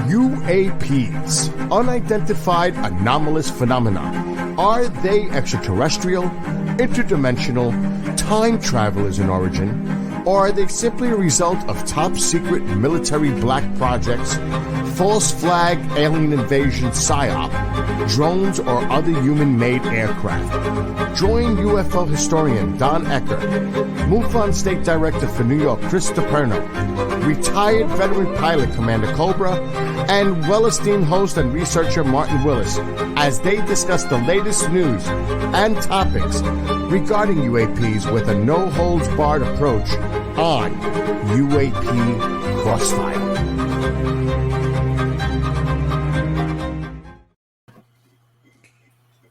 UAPs, unidentified anomalous phenomena. Are they extraterrestrial, interdimensional, time travelers in origin, or are they simply a result of top-secret military black projects, false flag alien invasion psyop, drones, or other human-made aircraft? Join UFO historian Don Ecker, MUFON State Director for New York Chris DePerno, retired veteran pilot Commander Cobra, and well-esteemed host and researcher Martin Willis as they discuss the latest news and topics regarding UAPs with a no-holds-barred approach on UAP Crossfire.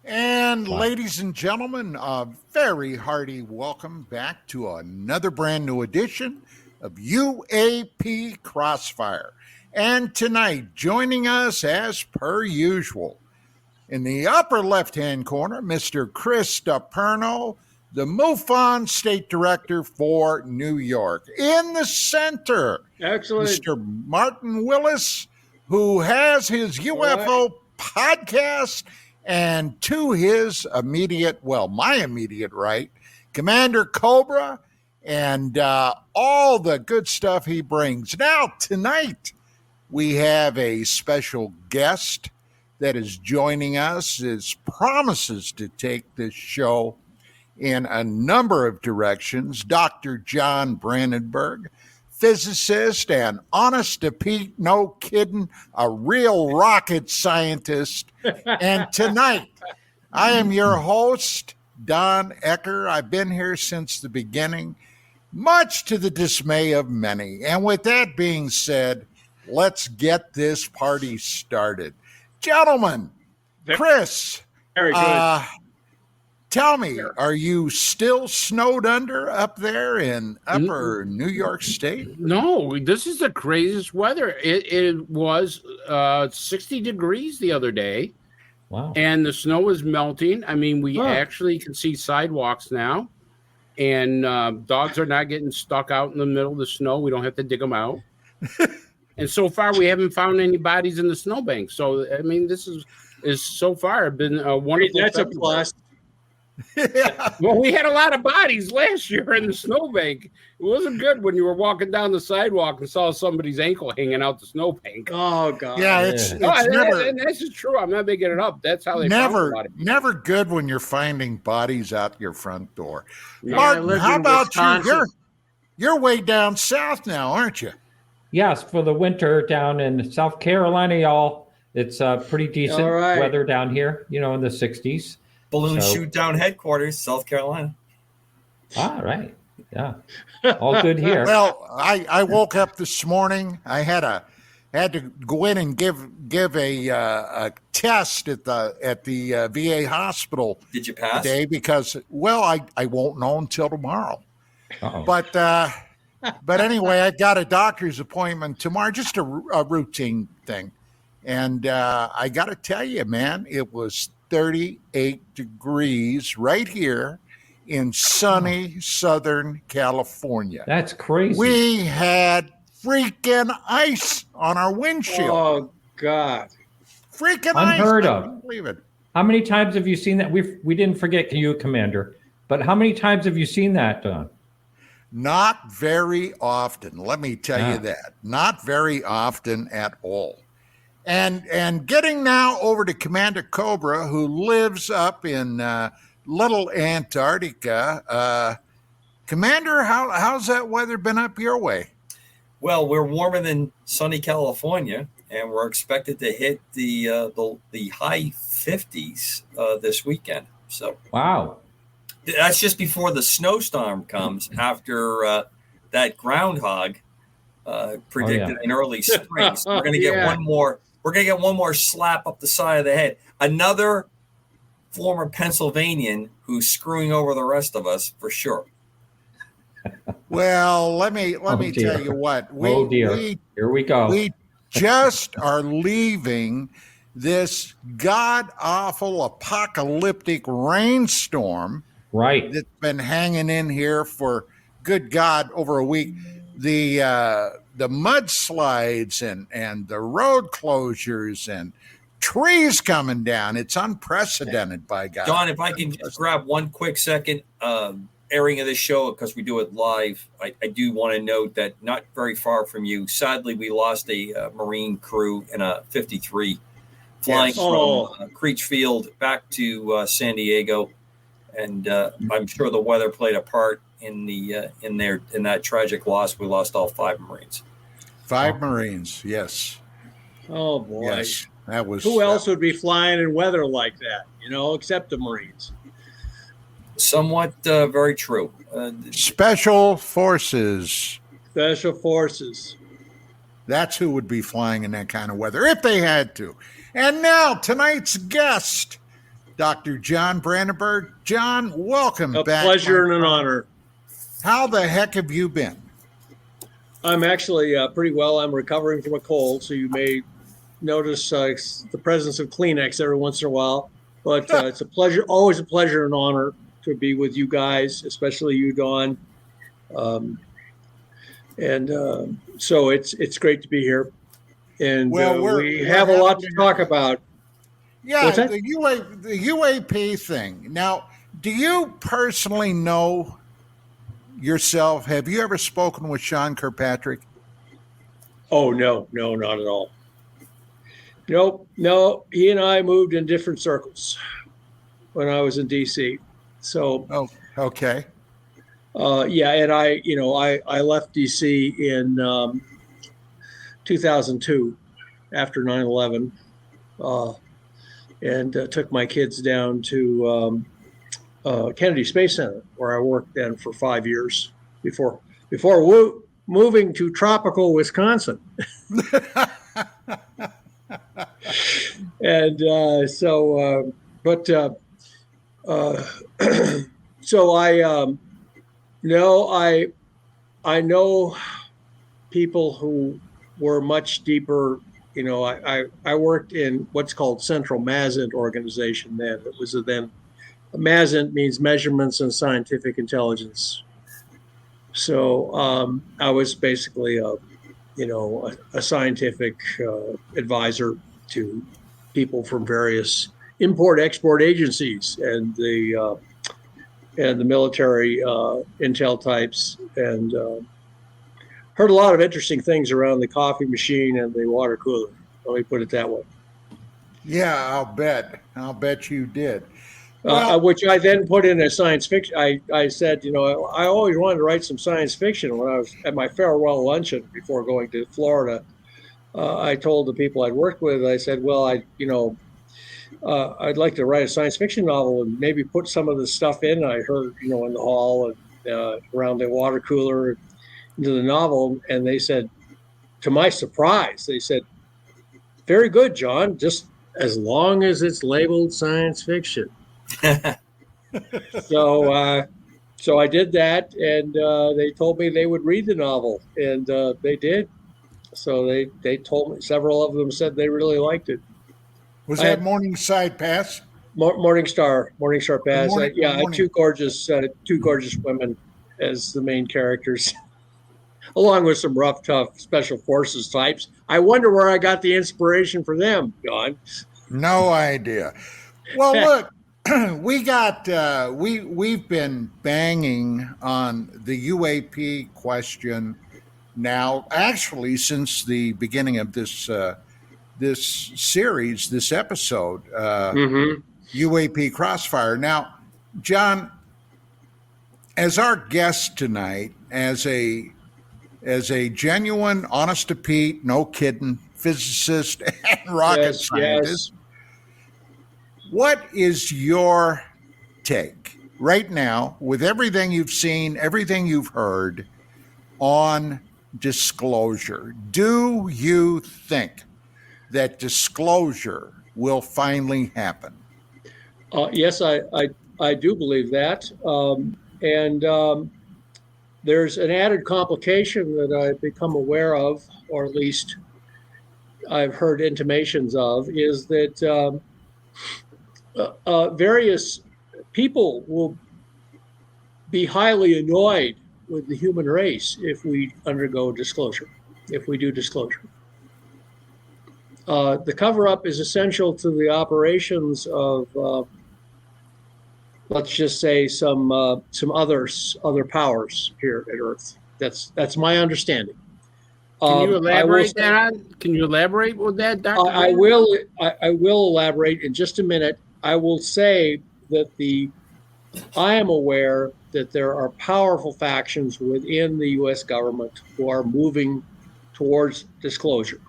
And ladies and gentlemen, a very hearty welcome back to another brand new edition of UAP Crossfire. And tonight, joining us as per usual, in the upper left-hand corner, Mr. Chris DePerno, the MUFON State Director for New York. In the center, excellent, Mr. Martin Willis, who has his UFO podcast, and to his immediate, well, my immediate right, Commander Cobra, and all the good stuff he brings. Now, tonight, we have a special guest that is joining us, is promises to take this show in a number of directions. Dr. John Brandenburg, physicist and honest to Pete, no kidding, a real rocket scientist. And tonight, I am your host, Don Ecker. I've been here since the beginning, much to the dismay of many. And with that being said, let's get this party started. Gentlemen, Chris, very good. Tell me, are you still snowed under up there in upper New York State? No, this is the craziest weather. It was 60 degrees the other day. Wow. And the snow is melting. I mean, we actually can see sidewalks now. And dogs are not getting stuck out in the middle of the snow. We don't have to dig them out. And so far, we haven't found any bodies in the snowbank. So, I mean, this is so far been a wonderful. That's a plus. Yeah. Well, we had a lot of bodies last year in the snowbank. It wasn't good when you were walking down the sidewalk and saw somebody's ankle hanging out the snowbank. Oh God! Yeah, it's never. And this is true. I'm not making it up. That's how they never good when you're finding bodies out your front door. Yeah, Martin, how about Wisconsin. You're way down south now, aren't you? Yes, for the winter down in South Carolina, y'all. It's pretty decent weather down here, in the 60s. Balloon shoot down headquarters, South Carolina. Ah, right. Yeah. All good here. Well, I woke up this morning. I had to go in and give a test at the VA hospital. Did you pass? Today because I won't know until tomorrow. Uh-oh. But anyway, I got a doctor's appointment tomorrow, just a routine thing. And I got to tell you, man, it was 38 degrees right here in sunny Southern California. That's crazy. We had freaking ice on our windshield. Oh, God. Freaking Unheard ice. of. I can't believe it. How many times have you seen that? We didn't forget you, Commander. But how many times have you seen that, Don? Not very often. Let me tell you that. Not very often at all. And getting now over to Commander Cobra, who lives up in Little Antarctica. Commander, how's that weather been up your way? Well, we're warmer than sunny California, and we're expected to hit the high 50s this weekend. So wow, that's just before the snowstorm comes after that groundhog predicted in early spring. So we're going to get one more. We're going to get one more slap up the side of the head. Another former Pennsylvanian who's screwing over the rest of us for sure. Well, let me tell you what. Here we go. We just are leaving this god-awful apocalyptic rainstorm that's been hanging in here for, good God, over a week. The mudslides and the road closures and trees coming down. It's unprecedented, by God. John, if I can just grab one quick second, airing of this show, because we do it live, I do want to note that not very far from you, sadly, we lost a Marine crew in a 53 flying from Creech Field back to San Diego. And I'm sure the weather played a part in that tragic loss. We lost all 5 Marines. 5 Marines, yes. Oh, boy. Yes, that was. Who else would be flying in weather like that, except the Marines? Somewhat very true. Special Forces. Special Forces. That's who would be flying in that kind of weather if they had to. And now, tonight's guest, Dr. John Brandenburg. John, welcome back. A pleasure and an honor. How the heck have you been? I'm actually pretty well. I'm recovering from a cold, so you may notice the presence of Kleenex every once in a while. But it's a pleasure, always a pleasure and honor to be with you guys, especially you, Dawn. So it's great to be here. And we have a lot to talk about. Yeah, the UAP thing. Now, do you personally know yourself? Have you ever spoken with Sean Kirkpatrick? Oh, no, not at all. Nope, no. He and I moved in different circles when I was in D.C. So, okay. And I left D.C. in 2002 after 9/11. And took my kids down to Kennedy Space Center, where I worked then for 5 years before moving to tropical Wisconsin. And so I know people who were much deeper. I worked in what's called Central MASINT organization then. It was MASINT means Measurements and Scientific Intelligence. So I was basically a scientific advisor to people from various import-export agencies and the military intel types, and heard a lot of interesting things around the coffee machine and the water cooler. Let me put it that way. Yeah, I'll bet you did. Which I then put in as science fiction. I said, I always wanted to write some science fiction. When I was at my farewell luncheon before going to Florida, I told the people I'd worked with, I said, well, I'd like to write a science fiction novel and maybe put some of the stuff in I heard, in the hall and around the water cooler into the novel. And they said, to my surprise, they said, very good, John, just as long as it's labeled science fiction. So I did that, and they told me they would read the novel, and they did. So they told me, several of them said they really liked it. Was that Morningside Pass? Morningstar Pass. I had two gorgeous women as the main characters, along with some rough, tough special forces types. I wonder where I got the inspiration for them, John. No idea. Well, look, we've been banging on the UAP question now, actually, since the beginning of this series, this episode, UAP Crossfire. Now, John, as our guest tonight, as a genuine, honest to Pete, no kidding, physicist and rocket scientist, what is your take right now, with everything you've seen, everything you've heard, on disclosure? Do you think that disclosure will finally happen? Yes, I do believe that. And there's an added complication that I've become aware of, or at least I've heard intimations of, is that various people will be highly annoyed with the human race if we undergo disclosure. if we do disclosure. The cover-up is essential to the operations of, let's just say, some other powers here at Earth. That's my understanding. Can you elaborate Can you elaborate with that, Dr. I will elaborate in just a minute. I will say that I am aware that there are powerful factions within the U.S. government who are moving towards disclosure,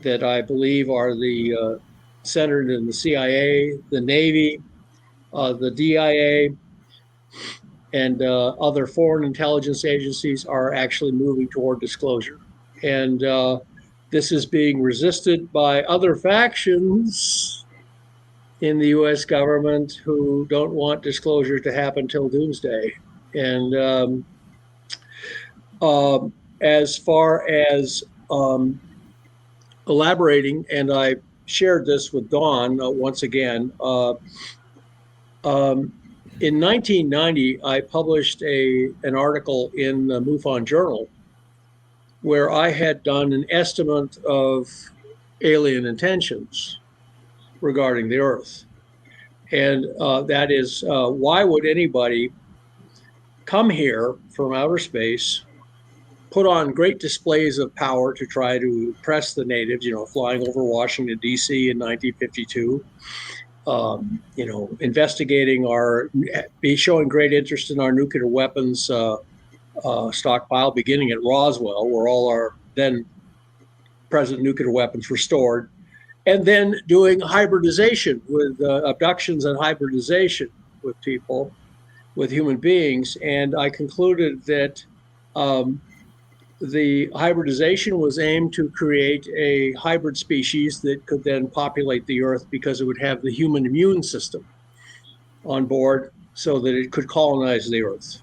that I believe are centered in the CIA, the Navy, the DIA, and other foreign intelligence agencies are actually moving toward disclosure. And this is being resisted by other factions in the U.S. government who don't want disclosure to happen till doomsday. And as far as elaborating, and I shared this with Dawn once again, in 1990, I published an article in the MUFON Journal where I had done an estimate of alien intentions regarding the Earth. And that is, why would anybody come here from outer space, put on great displays of power to try to impress the natives, flying over Washington, D.C. in 1952, investigating showing great interest in our nuclear weapons stockpile, beginning at Roswell, where all our then present nuclear weapons were stored, and then doing hybridization with abductions and hybridization with people, with human beings. And I concluded that the hybridization was aimed to create a hybrid species that could then populate the Earth because it would have the human immune system on board so that it could colonize the Earth.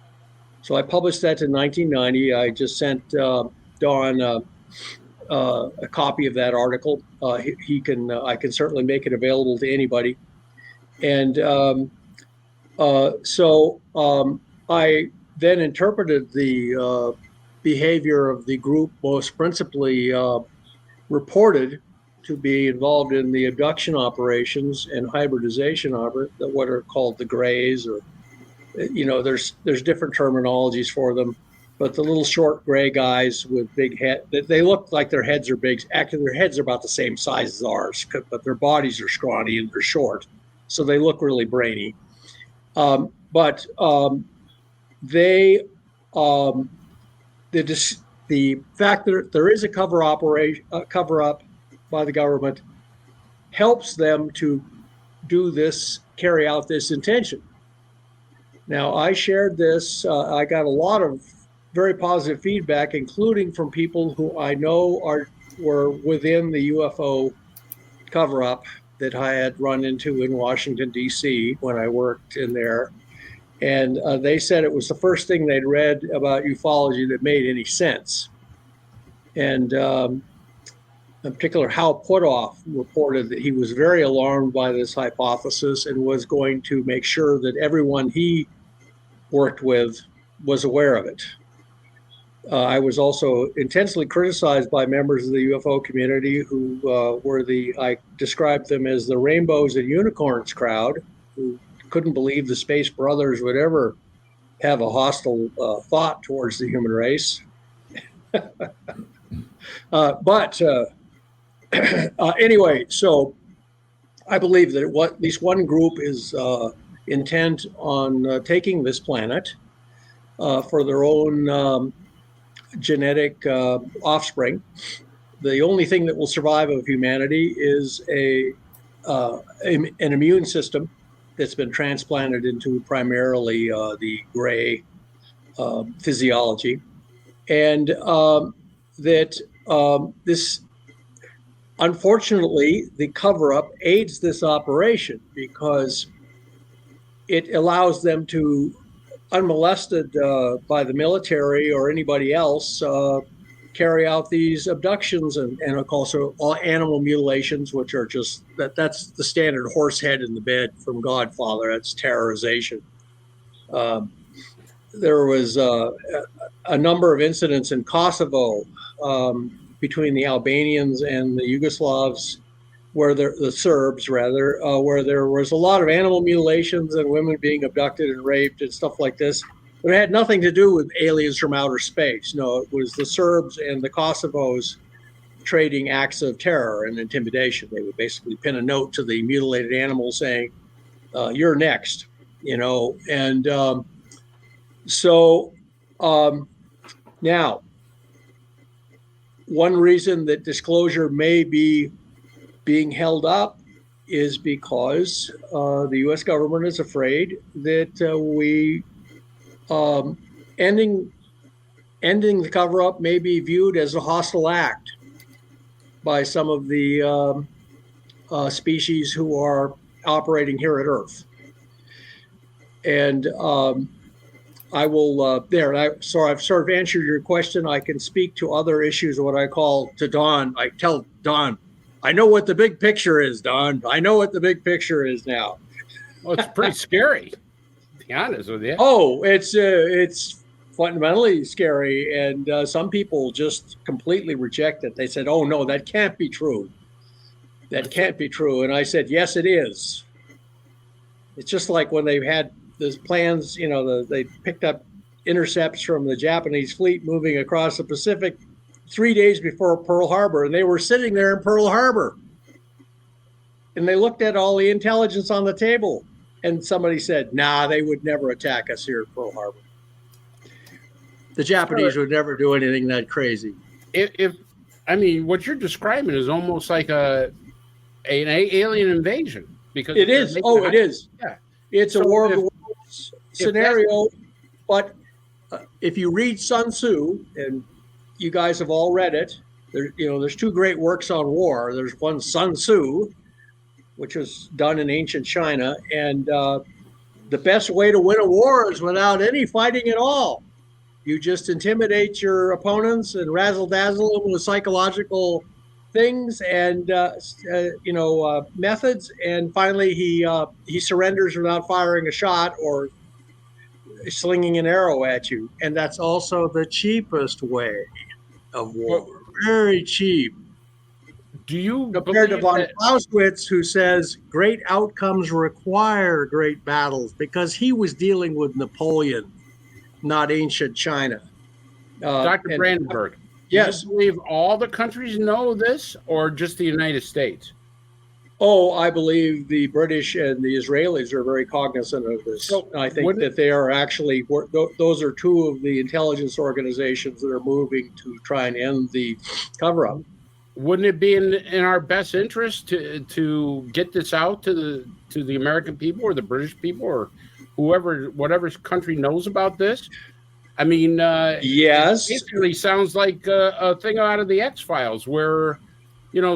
So I published that in 1990. I just sent Don a copy of that article. I can certainly make it available to anybody. And so I then interpreted the behavior of the group most principally reported to be involved in the abduction operations and hybridization what are called the Greys, or there's different terminologies for them, but the little short gray guys with big head, they look like their heads are big. Actually, their heads are about the same size as ours, but their bodies are scrawny and they're short, so they look really brainy. But the fact that there is a cover up by the government helps them to carry out this intention. Now, I shared this. I got a lot of very positive feedback, including from people who I know were within the UFO cover up that I had run into in Washington, D.C. when I worked in there. And they said it was the first thing they'd read about ufology that made any sense. And in particular, Hal Puthoff reported that he was very alarmed by this hypothesis and was going to make sure that everyone he worked with was aware of it. I was also intensely criticized by members of the UFO community who I described them as the rainbows and unicorns crowd, who couldn't believe the Space Brothers would ever have a hostile thought towards the human race. Anyway, so I believe that at least one group is intent on taking this planet for their own genetic offspring. The only thing that will survive of humanity is an immune system that's been transplanted into primarily the gray physiology, and this, unfortunately, the cover-up aids this operation because it allows them to, unmolested by the military or anybody else, carry out these abductions and also all animal mutilations, which are just that's the standard horse head in the bed from Godfather. That's terrorization. There was a number of incidents in Kosovo between the Albanians and the Yugoslavs, where the Serbs rather, where there was a lot of animal mutilations and women being abducted and raped and stuff like this. But it had nothing to do with aliens from outer space. No, it was the Serbs and the Kosovos trading acts of terror and intimidation. They would basically pin a note to the mutilated animal saying, "You're next," And now, one reason that disclosure may be being held up is because the U.S. government is afraid that we ending the cover-up may be viewed as a hostile act by some of the species who are operating here at Earth. And I will so I've sort of answered your question. I can speak to other issues of what I call to Don. I tell Don, I know what the big picture is, Don. I know what the big picture is now. Well, it's pretty scary, to be honest with you. Oh, it's fundamentally scary. And some people just completely reject it. They said, oh, no, that can't be true. That can't be true. And I said, yes, it is. It's just like when they've had those plans, they picked up intercepts from the Japanese fleet moving across the Pacific 3 days before Pearl Harbor, and they were sitting there in Pearl Harbor. And they looked at all the intelligence on the table, and somebody said, nah, they would never attack us here at Pearl Harbor. The Japanese would never do anything that crazy. What you're describing is almost like an alien invasion. Because it is. Oh, it is. Yeah. It's a war of the worlds scenario. But if you read Sun Tzu, and you guys have all read it, there's two great works on war. There's one, Sun Tzu, which was done in ancient China, and the best way to win a war is without any fighting at all. You just intimidate your opponents and razzle-dazzle them with psychological things and methods, and finally he surrenders without firing a shot or slinging an arrow at you. And that's also the cheapest way of war. Very cheap. Do you compared to von Clausewitz, who says great outcomes require great battles, because he was dealing with Napoleon, not ancient China. Dr. Brandenburg. Yes. Do you believe all the countries know this, or just the United States? Oh, I believe the British and the Israelis are very cognizant of this. So I think that they are actually, those are two of the intelligence organizations that are moving to try and end the cover-up. Wouldn't it be in our best interest to get this out to the American people or the British people or whatever country knows about this? I mean, yes. It basically sounds like a thing out of the X-Files where,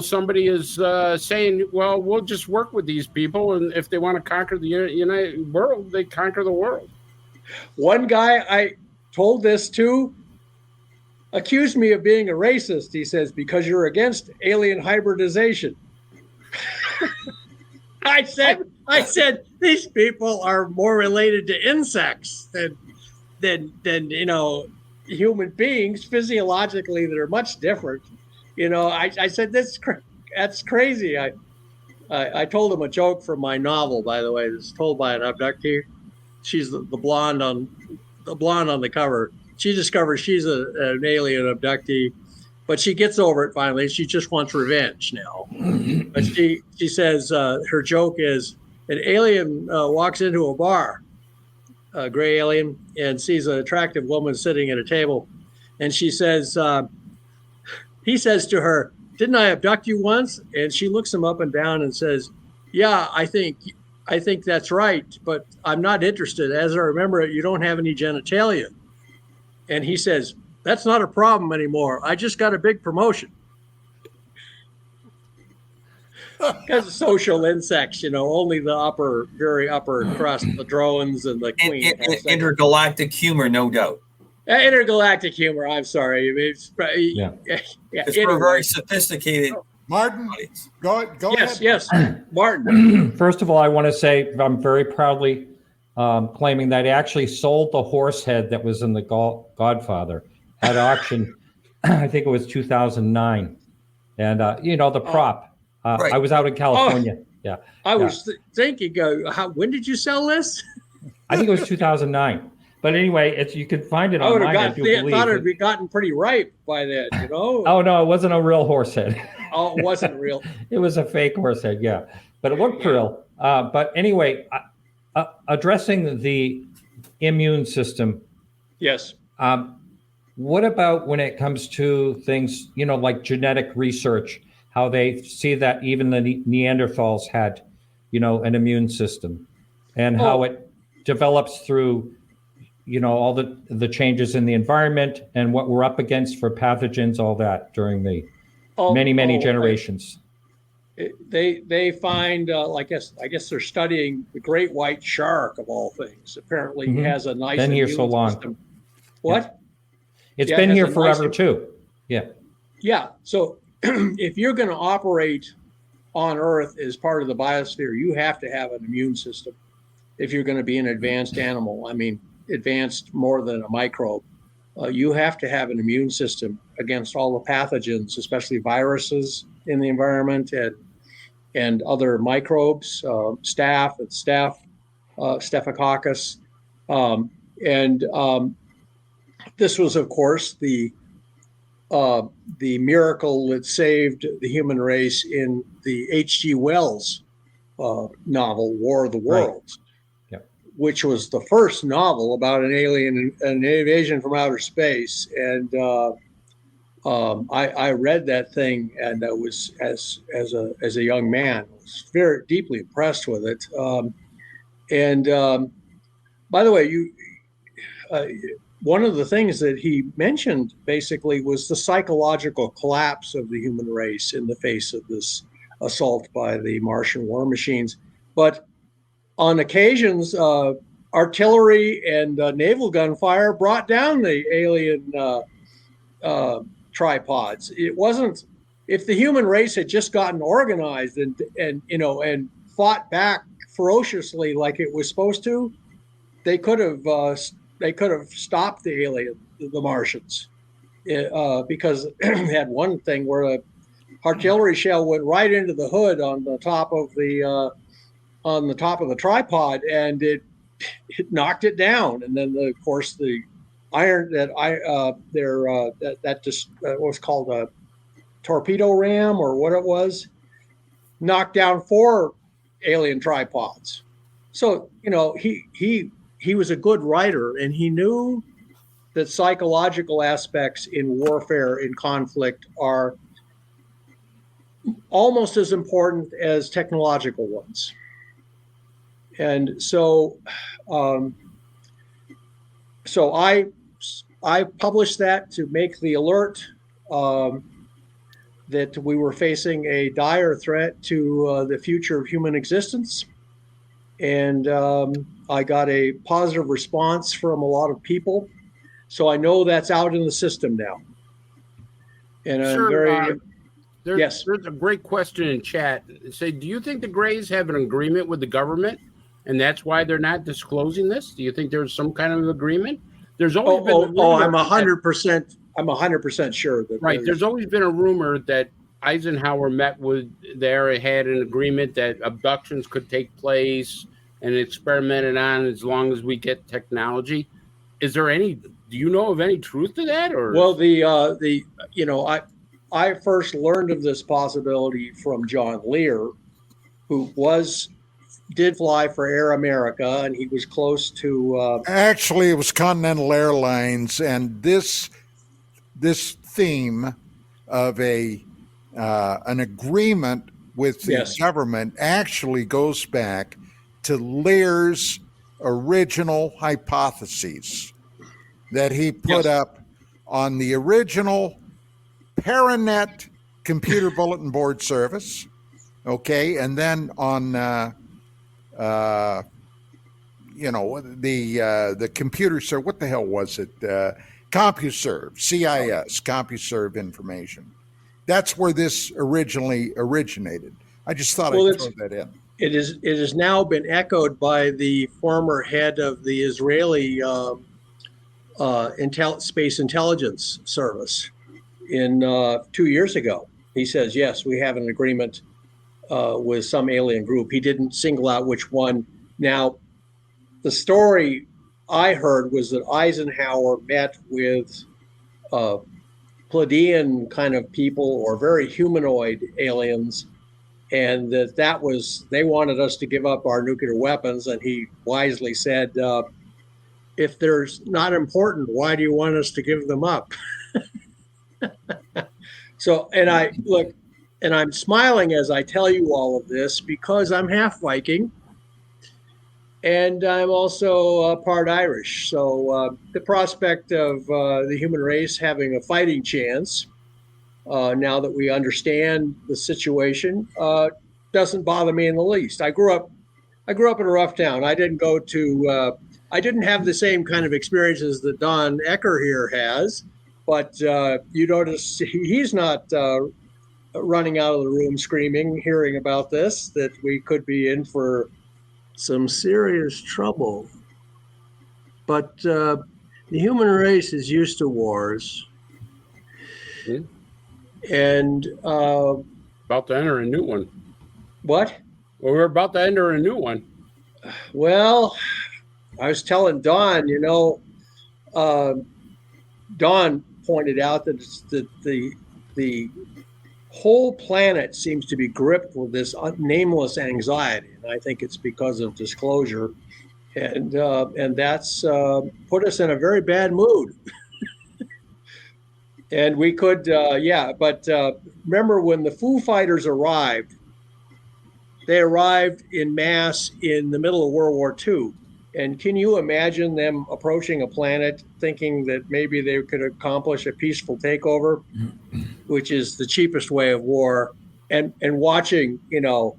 somebody is saying, well, we'll just work with these people, and if they want to conquer the United world, they conquer the world. One guy I told this to accused me of being a racist. He says, because you're against alien hybridization. I said, these people are more related to insects than human beings physiologically that are much different. I said, that's crazy. I told him a joke from my novel, by the way, that's told by an abductee. She's the blonde on the cover. She discovers she's an alien abductee, but she gets over it finally. She just wants revenge now. But she says her joke is an alien walks into a bar, a gray alien, and sees an attractive woman sitting at a table. And she says, he says to her, didn't I abduct you once? And she looks him up and down and says, yeah, I think that's right, but I'm not interested. As I remember it, you don't have any genitalia. And he says, that's not a problem anymore. I just got a big promotion. Because of social insects, only the very upper crust, the drones and the queen. Intergalactic humor, no doubt. Intergalactic humor. I'm sorry. It's for a very sophisticated Martin. audience. Go yes, ahead. Yes, Martin. First of all, I want to say I'm very proudly claiming that he actually sold the horse head that was in the Godfather at auction. I think it was 2009. And, the prop. Right. I was out in California. Yeah. I was thinking, when did you sell this? I think it was 2009. But anyway, you could find it online. I thought it had gotten pretty ripe by then, Oh, no, it wasn't a real horse head. Oh, it wasn't real. It was a fake horse head, yeah. But it looked real. But anyway, addressing the immune system. Yes. What about when it comes to things, like genetic research, how they see that even the Neanderthals had, an immune system, and how it develops through, all the changes in the environment and what we're up against for pathogens, all that during the many generations. They find, I guess they're studying the great white shark of all things. Apparently, he has a nice been here immune so long. system. What? Yeah. It's been here forever too. Yeah. Yeah. So if you're going to operate on Earth as part of the biosphere, you have to have an immune system. If you're going to be an advanced animal, I mean, advanced more than a microbe, you have to have an immune system against all the pathogens, especially viruses in the environment and other microbes, Staphylococcus. This was, of course, the miracle that saved the human race in the H.G. Wells novel, War of the Worlds, which was the first novel about an alien, an invasion from outer space. And I read that thing, and I was as a young man, I was very deeply impressed with it. By the way, one of the things that he mentioned basically was the psychological collapse of the human race in the face of this assault by the Martian war machines. But on occasions, artillery and naval gunfire brought down the alien tripods. It wasn't, if the human race had just gotten organized and fought back ferociously like it was supposed to, they could have stopped the Martians, because they had one thing where a artillery shell went right into the hood on the top of the tripod, and it knocked it down. And then of course the iron that just was called a torpedo ram or what it was, knocked down 4 alien tripods. So he was a good writer, and he knew that psychological aspects in warfare, in conflict, are almost as important as technological ones. And so I published that to make the alert that we were facing a dire threat to the future of human existence. And I got a positive response from a lot of people. So I know that's out in the system now. And I'm very... There's a great question in chat. Say, do you think the Greys have an agreement with the government, and that's why they're not disclosing this? Do you think there's some kind of agreement? There's always been I'm 100%. I'm 100% sure that. Right. There's always been a rumor that Eisenhower had an agreement that abductions could take place and experimented on as long as we get technology. Is there any? Do you know of any truth to that? Or well, I first learned of this possibility from John Lear, who did fly for Air America, and he was close to. Actually, it was Continental Airlines, and this theme of an agreement with the government actually goes back to Lear's original hypotheses that he put up on the original Paranet computer bulletin board service, okay, and then on the computer serve. What the hell was it? CompuServe, CIS, CompuServe information. That's where this originally originated. I just thought I'd throw that in. it has now been echoed by the former head of the Israeli Space Intelligence Service in 2 years ago. He says, yes, we have an agreement with some alien group. He didn't single out which one. Now, the story I heard was that Eisenhower met with Pleiadian kind of people or very humanoid aliens, and that was, they wanted us to give up our nuclear weapons. And he wisely said, if they're not important, why do you want us to give them up? So, and I'm smiling as I tell you all of this because I'm half Viking and I'm also part Irish. So the prospect of the human race having a fighting chance, now that we understand the situation, doesn't bother me in the least. I grew up in a rough town. I didn't have the same kind of experiences that Don Ecker here has, but you notice he's not running out of the room screaming, hearing about this, that we could be in for some serious trouble. But the human race is used to wars. Mm-hmm. And about to enter a new one. What? Well, we're about to enter a new one. Well, I was telling Don, Don pointed out that the whole planet seems to be gripped with this nameless anxiety, and I think it's because of disclosure, and that's put us in a very bad mood. And we could, but remember when the Foo Fighters arrived? They arrived in mass in the middle of World War II. And can you imagine them approaching a planet thinking that maybe they could accomplish a peaceful takeover, which is the cheapest way of war, and watching, the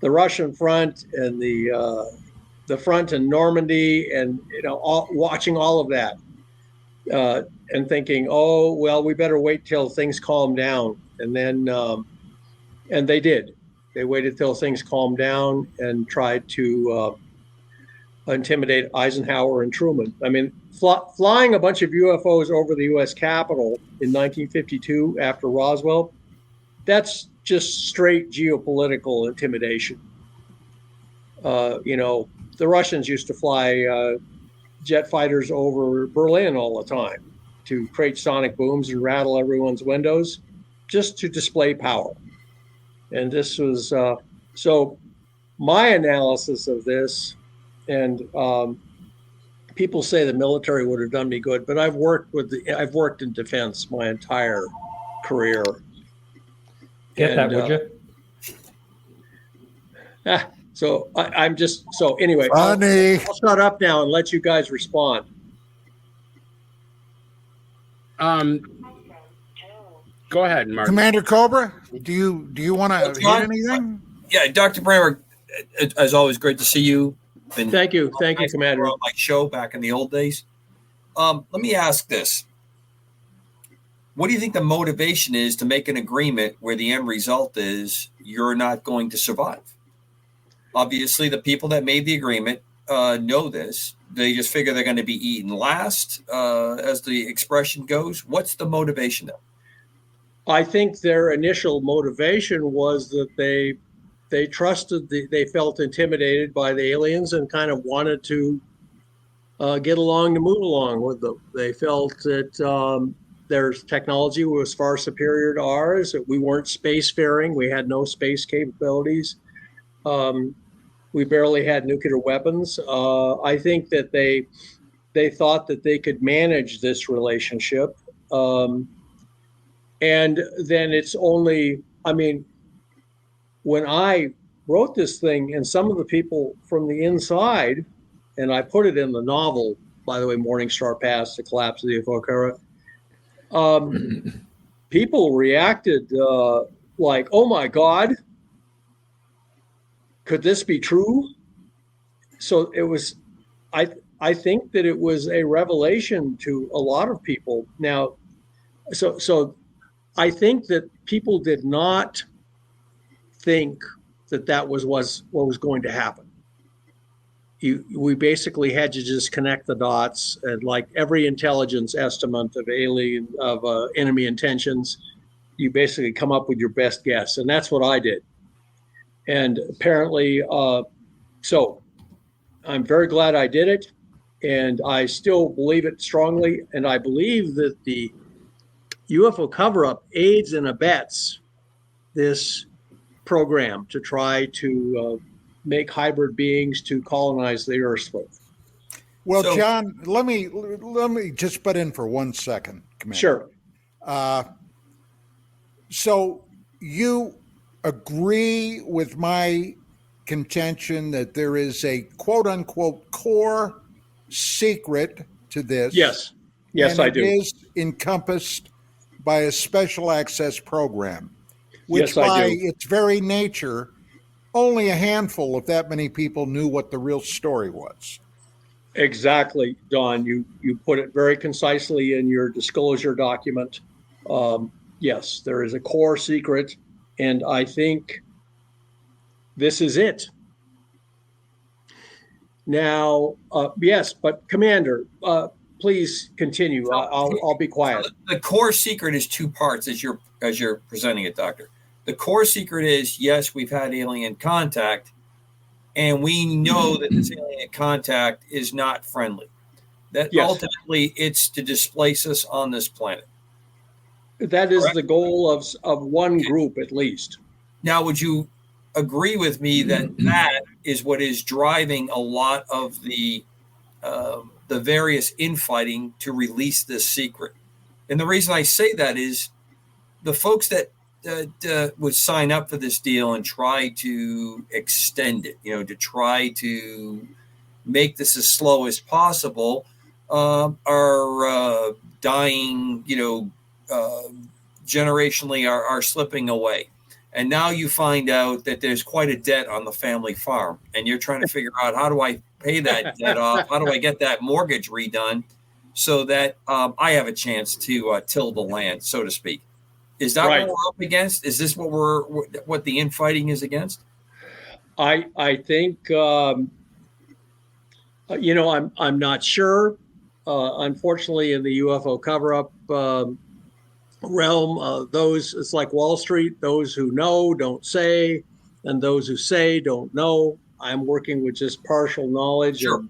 Russian front and the front in Normandy and, watching all of that and thinking, oh, well, we better wait till things calm down. And then, and they did. They waited till things calmed down and tried to intimidate Eisenhower and Truman. I mean, flying a bunch of UFOs over the U.S. Capitol in 1952 after Roswell, that's just straight geopolitical intimidation. The Russians used to fly jet fighters over Berlin all the time to create sonic booms and rattle everyone's windows just to display power. And this was, so my analysis of this, and people say the military would have done me good, but I've worked in defense my entire career. Get that, would you? So I'm just, so anyway, Funny. I'll shut up now and let you guys respond. Go ahead, Mark. Commander Cobra, do you want to hit anything? Yeah, Dr. Brandenburg, as always, great to see you. Thank you, Commander. On my show back in the old days. Let me ask this: what do you think the motivation is to make an agreement where the end result is you're not going to survive? Obviously, the people that made the agreement know this. They just figure they're going to be eaten last, as the expression goes. What's the motivation there? I think their initial motivation was that they trusted, they felt intimidated by the aliens and kind of wanted to get along to move along with them. They felt that their technology was far superior to ours, that we weren't spacefaring, we had no space capabilities. We barely had nuclear weapons. I think that they thought that they could manage this relationship. And then it's only, I mean, when I wrote this thing and some of the people from the inside, and I put it in the novel, by the way, Morning Star Pass, The Collapse of the UFO Era, people reacted like, oh my God, could this be true? So it was, I think that it was a revelation to a lot of people. Now, so I think that people did not think that was what was going to happen. We basically had to just connect the dots, and like every intelligence estimate of enemy intentions, you basically come up with your best guess, and that's what I did. And apparently, so I'm very glad I did it, and I still believe it strongly, and I believe that the UFO cover-up aids and abets this program to try to make hybrid beings to colonize the Earth with. Well, So- John, let me just butt in for 1 second, Commander. Sure. So you agree with my contention that there is a quote unquote core secret to this? Yes. Yes, and I it do. is encompassed by a special access program, which Yes, I by do. its very nature, only a handful of that many people knew what the real story was. Exactly, Don. You put it very concisely in your disclosure document. Yes, there is a core secret, and I think this is it. Now, yes, but Commander, please continue. I'll be quiet. The core secret is two parts as you're presenting it, Doctor. The core secret is, yes, we've had alien contact, and we know that this alien contact is not friendly. That Yes. ultimately it's to displace us on this planet. That is Correct. the goal of one group at least. Now, would you agree with me that that is what is driving a lot of the various infighting to release this secret? And the reason I say that is the folks that would sign up for this deal and try to extend it, to try to make this as slow as possible, are dying, generationally are slipping away. And now you find out that there's quite a debt on the family farm, and you're trying to figure out, how do I pay that debt off? How do I get that mortgage redone so that I have a chance to till the land, so to speak? Is that Right. what we're up against? Is this what the infighting is against? I think I'm not sure. Unfortunately, in the UFO cover-up realm, it's like Wall Street. Those who know don't say, and those who say don't know. I'm working with just partial knowledge Sure. and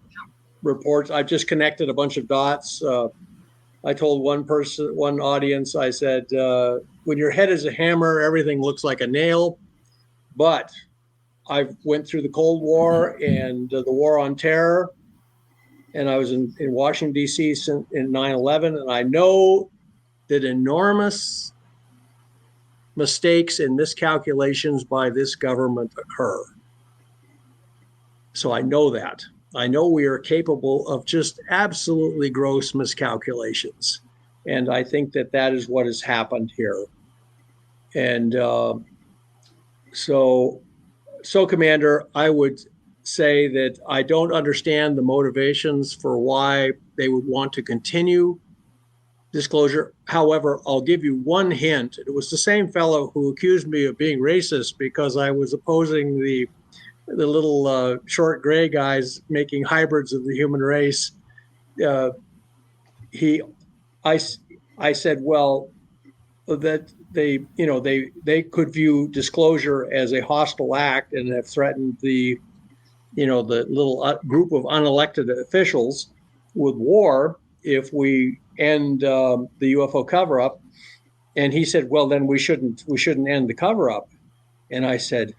reports. I've just connected a bunch of dots. I told one audience, I said, when your head is a hammer, everything looks like a nail. But I went through the Cold War and the War on Terror, and I was in Washington, D.C. in 9/11, and I know that enormous mistakes and miscalculations by this government occur. So I know that. I know we are capable of just absolutely gross miscalculations. And I think that is what has happened here. And so, Commander, I would say that I don't understand the motivations for why they would want to continue disclosure. However, I'll give you one hint. It was the same fellow who accused me of being racist because I was opposing the little short gray guys making hybrids of the human race. I said, well, that they could view disclosure as a hostile act and have threatened the little group of unelected officials with war if we end the UFO cover-up. And he said, well, then we shouldn't end the cover-up. And I said,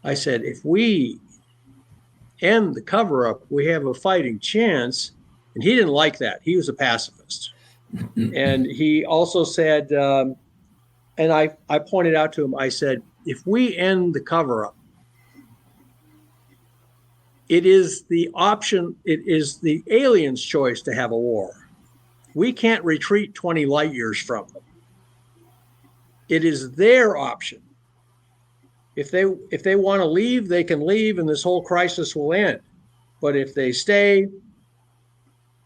if we end the cover-up, we have a fighting chance. And he didn't like that. He was a pacifist. And he also said, and I pointed out to him, I said, if we end the cover-up, it is the aliens' choice to have a war. We can't retreat 20 light years from them. It is their option. If they want to leave, they can leave, and this whole crisis will end. But if they stay,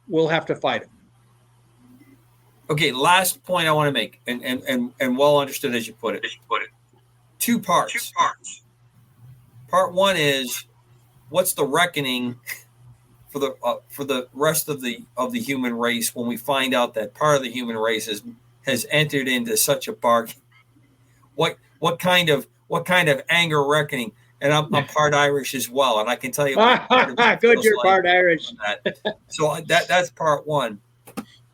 we'll have to fight it. Okay, last point I want to make, and well understood as you put it. Two parts. Part one is what's the reckoning for the rest of the human race when we find out that part of the human race has entered into such a bargain. What kind of anger reckoning? And I'm part Irish as well, and I can tell you. Good, you're part Irish. So that's part one,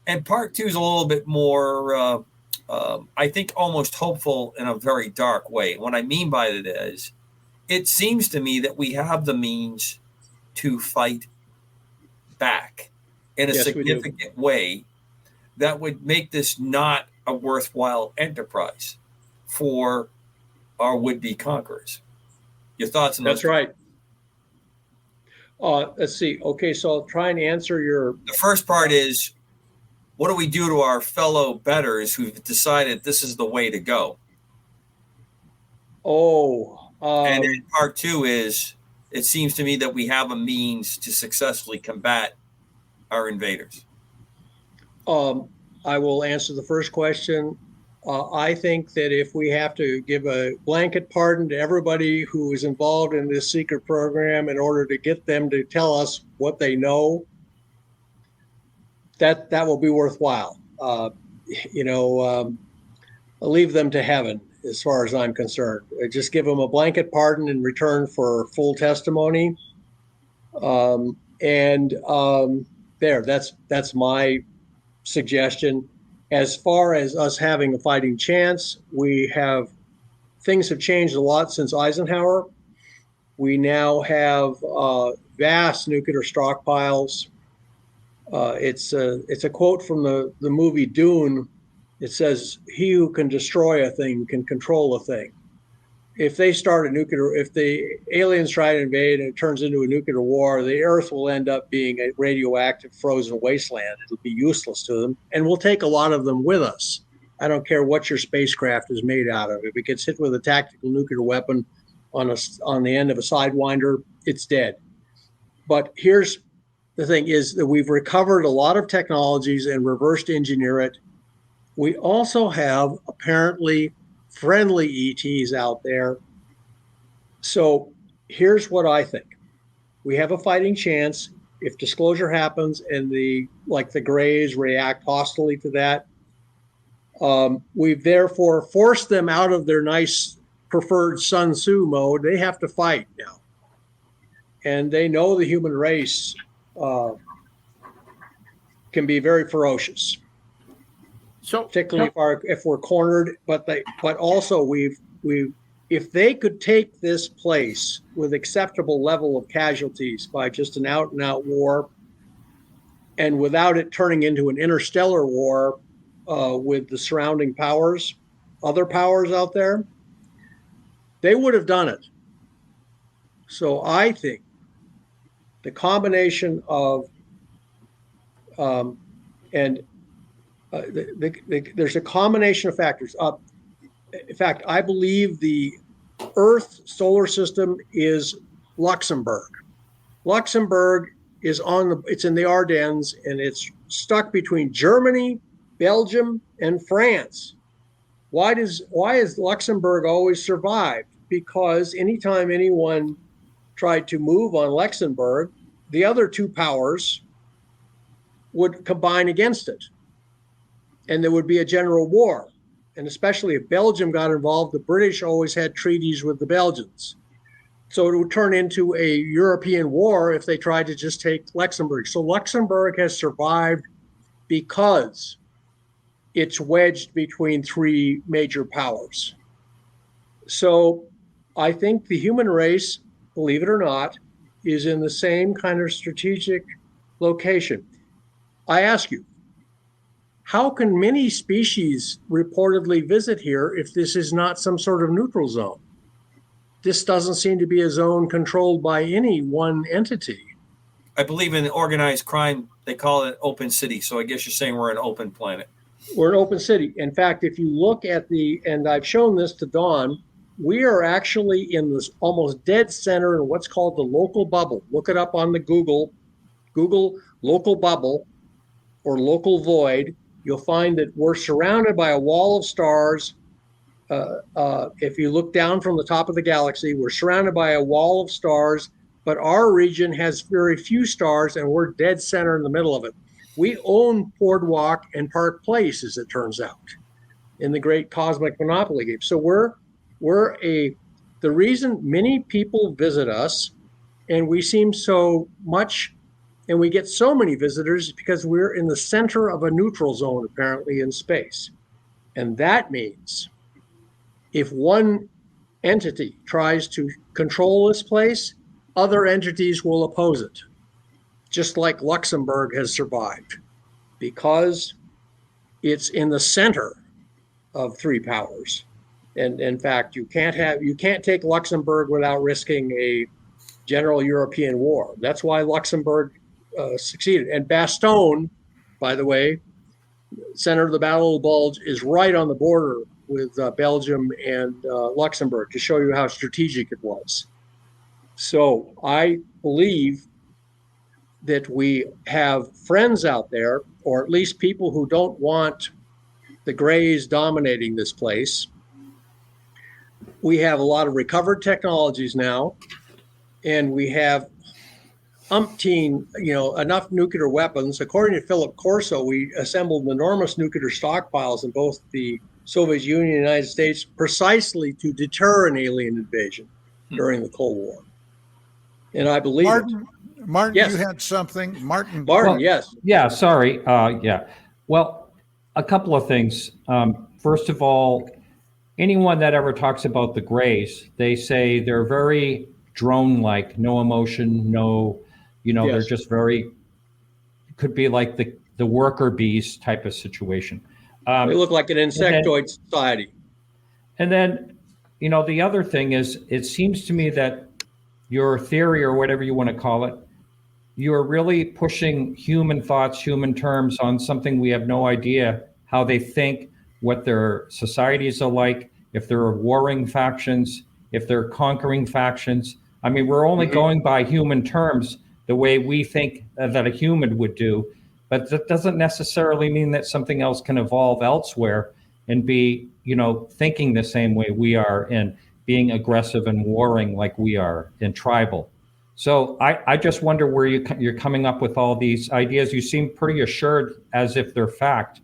and part two is a little bit more, I think, almost hopeful in a very dark way. What I mean by that is, it seems to me that we have the means to fight back in a significant way that would make this not a worthwhile enterprise for our would-be conquerors. Your thoughts on those? That's right. Let's see. Okay, so I'll try and answer your... The first part is, what do we do to our fellow betters who've decided this is the way to go? And then part two is, it seems to me that we have a means to successfully combat our invaders. I will answer the first question. I think that if we have to give a blanket pardon to everybody who is involved in this secret program in order to get them to tell us what they know, that will be worthwhile. I'll leave them to heaven as far as I'm concerned. Just give them a blanket pardon in return for full testimony. That's my suggestion. As far as us having a fighting chance, things have changed a lot since Eisenhower. We now have vast nuclear stockpiles. It's a quote from the movie Dune. It says, "He who can destroy a thing can control a thing." If the aliens try to invade and it turns into a nuclear war, the Earth will end up being a radioactive frozen wasteland. It'll be useless to them, and we'll take a lot of them with us. I don't care what your spacecraft is made out of. If it gets hit with a tactical nuclear weapon on the end of a Sidewinder, it's dead. But here's the thing, is that we've recovered a lot of technologies and reversed engineer it. We also have apparently friendly ETs out there. So here's what I think. We have a fighting chance if disclosure happens and the Greys react hostilely to that. We've therefore forced them out of their nice preferred Sun Tzu mode. They have to fight now. And they know the human race can be very ferocious. So particularly if we're cornered, but also if they could take this place with acceptable level of casualties by just an out and out war, and without it turning into an interstellar war with the surrounding powers, other powers out there, they would have done it. So I think the combination of there's a combination of factors. In fact, I believe the Earth solar system is Luxembourg. Luxembourg is it's in the Ardennes, and it's stuck between Germany, Belgium, and France. Why has Luxembourg always survived? Because anytime anyone tried to move on Luxembourg, the other two powers would combine against it. And there would be a general war. And especially if Belgium got involved, the British always had treaties with the Belgians. So it would turn into a European war if they tried to just take Luxembourg. So Luxembourg has survived because it's wedged between three major powers. So I think the human race, believe it or not, is in the same kind of strategic location. I ask you, how can many species reportedly visit here if this is not some sort of neutral zone? This doesn't seem to be a zone controlled by any one entity. I believe in organized crime, they call it open city. So I guess you're saying we're an open planet. We're an open city. In fact, if you look at and I've shown this to Dawn, we are actually in this almost dead center in what's called the local bubble. Look it up on the Google local bubble or local void. You'll find that we're surrounded by a wall of stars if you look down from the top of the galaxy, we're surrounded by a wall of stars, but our region has very few stars, and we're dead center in the middle of it. We own Boardwalk and Park Place, as it turns out, in the great cosmic monopoly game. So the reason many people visit us, and we seem so much, and we get so many visitors, is because we're in the center of a neutral zone, apparently, in space. And that means if one entity tries to control this place, other entities will oppose it, just like Luxembourg has survived, because it's in the center of three powers. And in fact, you can't take Luxembourg without risking a general European war. That's why Luxembourg succeeded. And Bastogne, by the way, center of the Battle of the Bulge, is right on the border with Belgium and Luxembourg, to show you how strategic it was. So I believe that we have friends out there, or at least people who don't want the Greys dominating this place. We have a lot of recovered technologies now, and we have enough nuclear weapons. According to Philip Corso, we assembled enormous nuclear stockpiles in both the Soviet Union and the United States, precisely to deter an alien invasion during the Cold War. And I believe Martin, yes. You had something. Martin, yes. Yeah, sorry. Yeah. Well, a couple of things. First of all, anyone that ever talks about the Greys, they say they're very drone-like, no emotion, yes. They're just very, could be like the worker bees type of situation. They look like an insectoid society. And then, the other thing is, it seems to me that your theory, or whatever you want to call it, you're really pushing human thoughts, human terms on something we have no idea how they think, what their societies are like, if there are warring factions, if they're conquering factions. I mean, we're only going by human terms the way we think that a human would do, but that doesn't necessarily mean that something else can evolve elsewhere and be, thinking the same way we are and being aggressive and warring like we are and tribal. So I just wonder where you're coming up with all these ideas. You seem pretty assured as if they're fact,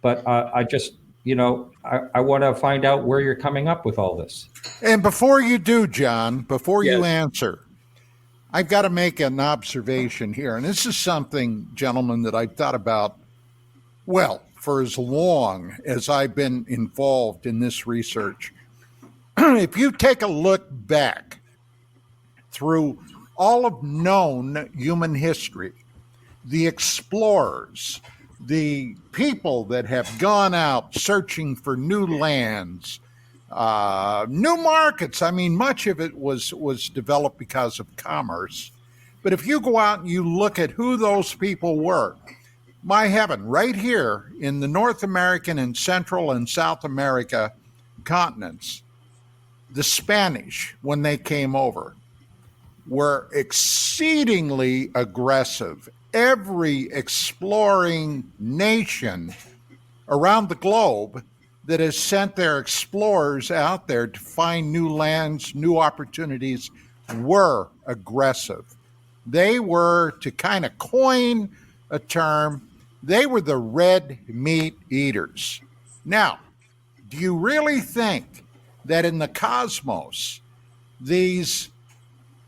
but I just, I want to find out where you're coming up with all this. And before you do, John, before Yes. you answer, I've got to make an observation here. And this is something, gentlemen, that I've thought about, for as long as I've been involved in this research. If you take a look back through all of known human history, the explorers, the people that have gone out searching for new lands, new markets. I mean, much of it was developed because of commerce. But if you go out and you look at who those people were, my heaven, right here in the North American and Central and South America continents, the Spanish, when they came over, were exceedingly aggressive. Every exploring nation around the globe that has sent their explorers out there to find new lands, new opportunities, were aggressive. They were, to kind of coin a term, they were the red meat eaters. Now, do you really think that in the cosmos, these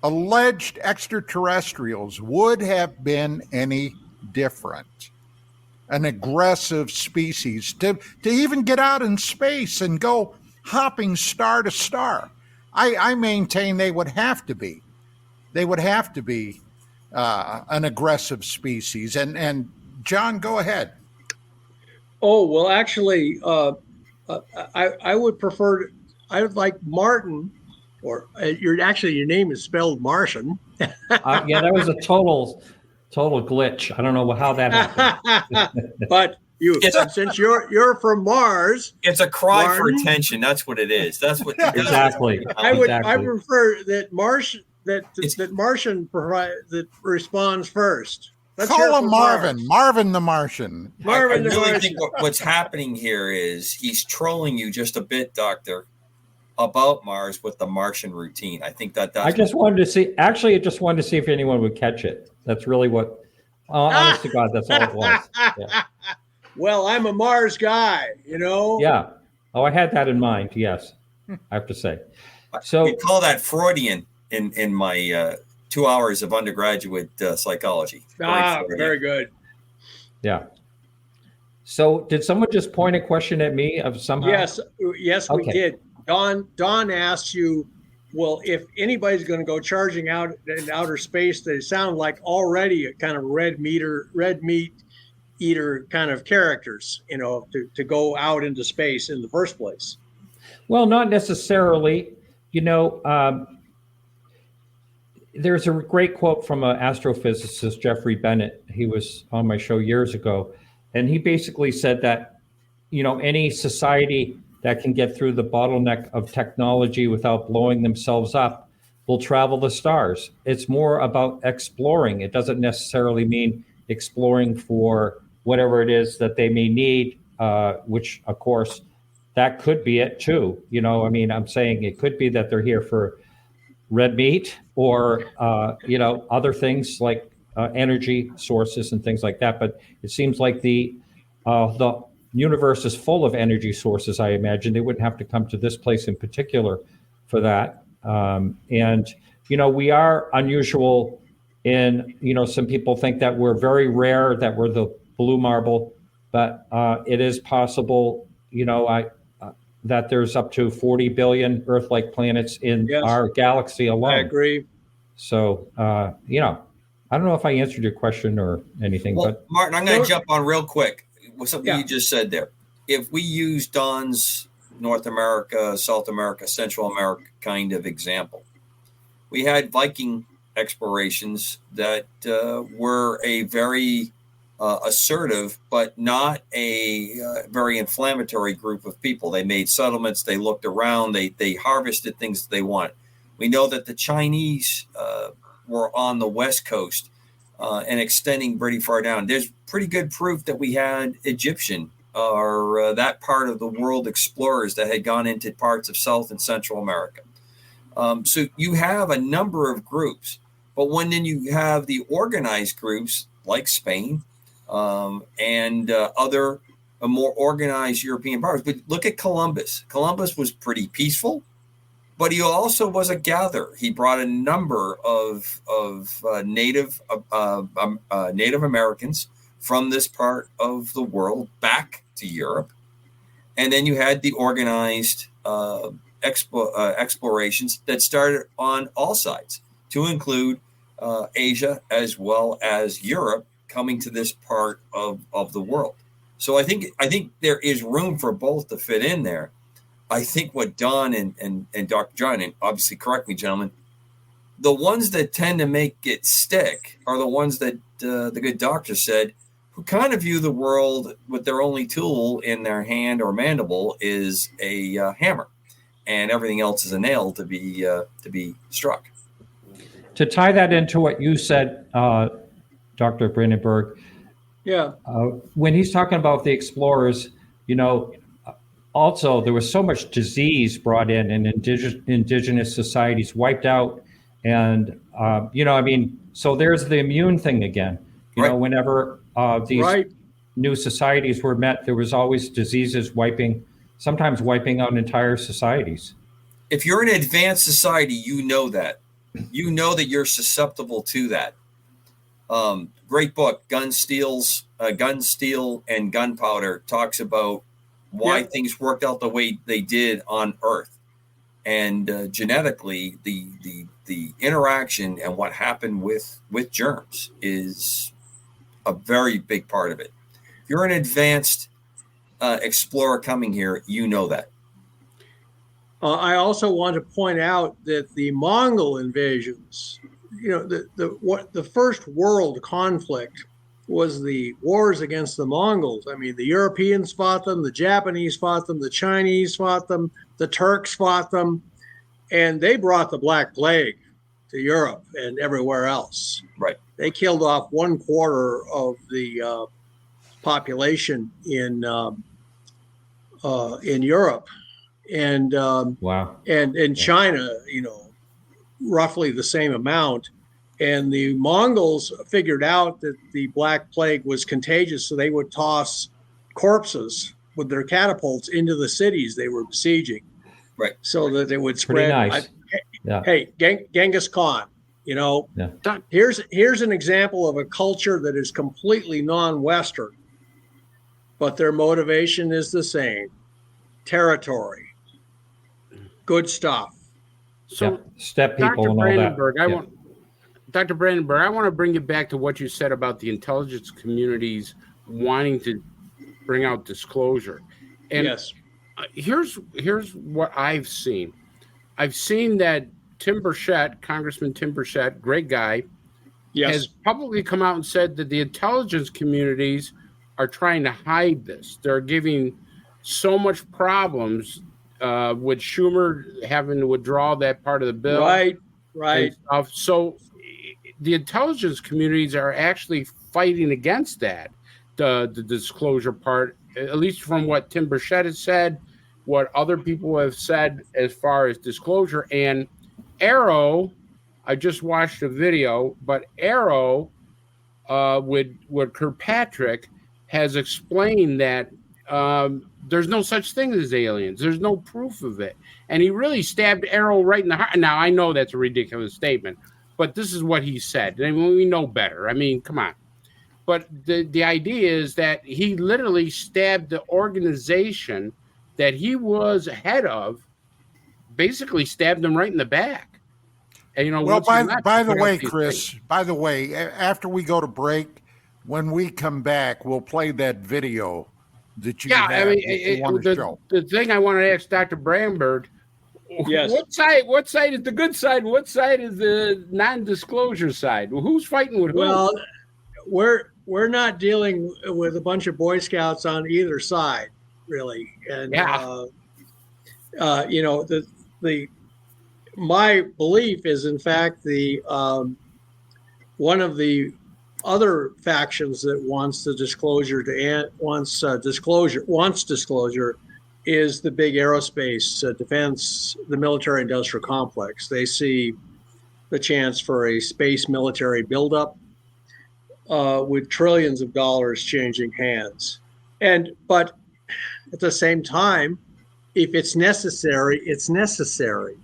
alleged extraterrestrials would have been any different? An aggressive species to even get out in space and go hopping star to star. I maintain they would have to be. They would have to be an aggressive species. And John, go ahead. Oh, well, actually, I would prefer, I would like Martin, or your name is spelled Martian. Yeah, that was a total glitch. I don't know how that happened. But since you're from Mars, it's a cry Martin, for attention. That's what it is. That's what exactly. I prefer that Martian responds first. Call him Marvin. Marvin the Martian. I really think what's happening here is he's trolling you just a bit, Doctor, about Mars with the Martian routine. I think that's. I just wanted to see. Actually, I just wanted to see if anyone would catch it. That's really what. Honest to God, that's all it was. Yeah. Well, I'm a Mars guy, you know. Yeah. Oh, I had that in mind. Yes, I have to say. So we call that Freudian in my 2 hours of undergraduate psychology. Very good. Yeah. So did someone just point a question at me of somehow? Yes, we did. Don asked you, well, if anybody's going to go charging out in outer space, they sound like already a kind of red meat eater kind of characters, you know, to go out into space in the first place. Well, not necessarily. You know, there's a great quote from an astrophysicist, Jeffrey Bennett. He was on my show years ago, and he basically said that, you know, any society that can get through the bottleneck of technology without blowing themselves up will travel the stars. It's more about exploring. It doesn't necessarily mean exploring for whatever it is that they may need, which, of course, that could be it too. You know, I mean, I'm saying it could be that they're here for red meat or, you know, other things like energy sources and things like that. But it seems like the universe is full of energy sources. I imagine they wouldn't have to come to this place in particular for that. And, you know, we are unusual in, you know, some people think that we're very rare, that we're the blue marble, but it is possible, you know, that there's up to 40 billion Earth-like planets in our galaxy alone. I agree. So, you know, I don't know if I answered your question or anything, well, but Martin, I'm going to jump on real quick with something you just said there. If we use Don's North America, South America, Central America kind of example, we had Viking explorations that were a very assertive, but not a very inflammatory group of people. They made settlements. They looked around. They harvested things that they wanted. We know that the Chinese were on the West Coast and extending pretty far down. There's pretty good proof that we had Egyptian or that part of the world explorers that had gone into parts of South and Central America. So you have a number of groups, but when then you have the organized groups like Spain, and other more organized European powers. But look at Columbus. Columbus was pretty peaceful, but he also was a gatherer. He brought a number of Native Americans from this part of the world back to Europe. And then you had the organized explorations that started on all sides, to include Asia as well as Europe, coming to this part of the world. So I think there is room for both to fit in there. I think what Don and Dr. John, and obviously correct me, gentlemen, the ones that tend to make it stick are the ones that the good doctor said, who kind of view the world with their only tool in their hand or mandible is a hammer, and everything else is a nail to be struck. To tie that into what you said, Dr. Brandenburg. Yeah. When he's talking about the explorers, you know, also there was so much disease brought in and indigenous societies wiped out. And, you know, I mean, so there's the immune thing again. You know, whenever these new societies were met, there was always diseases sometimes wiping out entire societies. If you're an advanced society, you know that. You know that you're susceptible to that. Great book, Gun, Steel, and Gunpowder, talks about why things worked out the way they did on Earth, and genetically the interaction and what happened with germs is a very big part of it. If you're an advanced explorer coming here, you know that. I also want to point out that the Mongol invasions, you know, the first world conflict was the wars against the Mongols. I mean, the Europeans fought them, the Japanese fought them, the Chinese fought them, the Turks fought them, and they brought the Black Plague to Europe and everywhere else. Right. They killed off 1/4 of the population in Europe, and Wow. and in China, roughly the same amount. And the Mongols figured out that the Black Plague was contagious, so they would toss corpses with their catapults into the cities they were besieging, Right. so that it would spread. Pretty nice. Hey, Genghis Khan, here's an example of a culture that is completely non-Western, but their motivation is the same: territory, good stuff. So, step people Dr. and all that. Brandenburg, Dr. Brandenburg, I want to bring you back to what you said about the intelligence communities wanting to bring out disclosure. And Yes. Here's what I've seen. I've seen that Tim Burchett, Congressman Tim Burchett, great guy, has publicly come out and said that the intelligence communities are trying to hide this. They're giving so much problems with Schumer having to withdraw that part of the bill. Right. So the intelligence communities are actually fighting against that, the disclosure part, at least from what Tim Burchett has said, what other people have said as far as disclosure. And Arrow, I just watched a video, but Arrow with Kirkpatrick has explained that there's no such thing as aliens. There's no proof of it. And he really stabbed Arrow right in the heart. Now, I know that's a ridiculous statement, but this is what he said. And we know better. I mean, come on. But the idea is that he literally stabbed the organization that he was head of, basically stabbed them right in the back. And, well, by the way, Chris, after we go to break, when we come back, we'll play that video that you want to show. The thing I want to ask Dr. Brandenburg, yes. What side is the good side? And what side is the non-disclosure side? Who's fighting with who? Well, we're not dealing with a bunch of Boy Scouts on either side, really. And my belief is, in fact, the one of the other factions that wants disclosure is the big aerospace defense, the military industrial complex. They see the chance for a space military buildup with trillions of dollars changing hands. But at the same time, if it's necessary, it's necessary.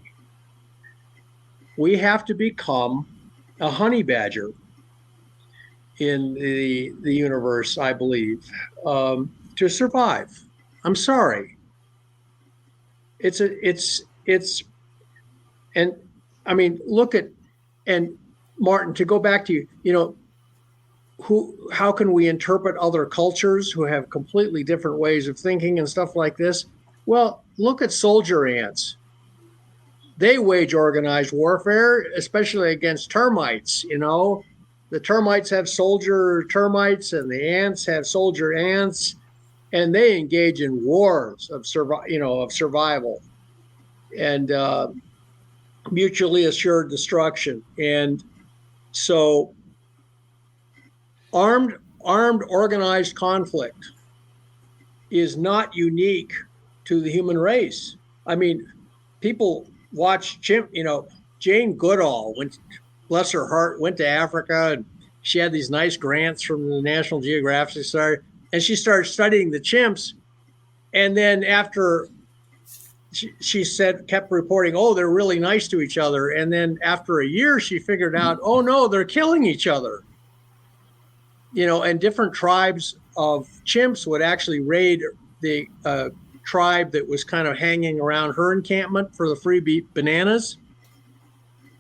We have to become a honey badger in the universe, I believe, to survive. I'm sorry. And I mean, look at, and Martin, to go back to how can we interpret other cultures who have completely different ways of thinking and stuff like this? Well, look at soldier ants. They wage organized warfare, especially against termites. The termites have soldier termites, and the ants have soldier ants, and they engage in wars of survival and mutually assured destruction. And so, armed organized conflict is not unique to the human race. I mean, people watch Jane Goodall, bless her heart, went to Africa, and she had these nice grants from the National Geographic Society, and she started studying the chimps. And then after she kept reporting, oh, they're really nice to each other. And then after a year, she figured out, oh no, they're killing each other. And different tribes of chimps would actually raid the tribe that was kind of hanging around her encampment for the free bananas.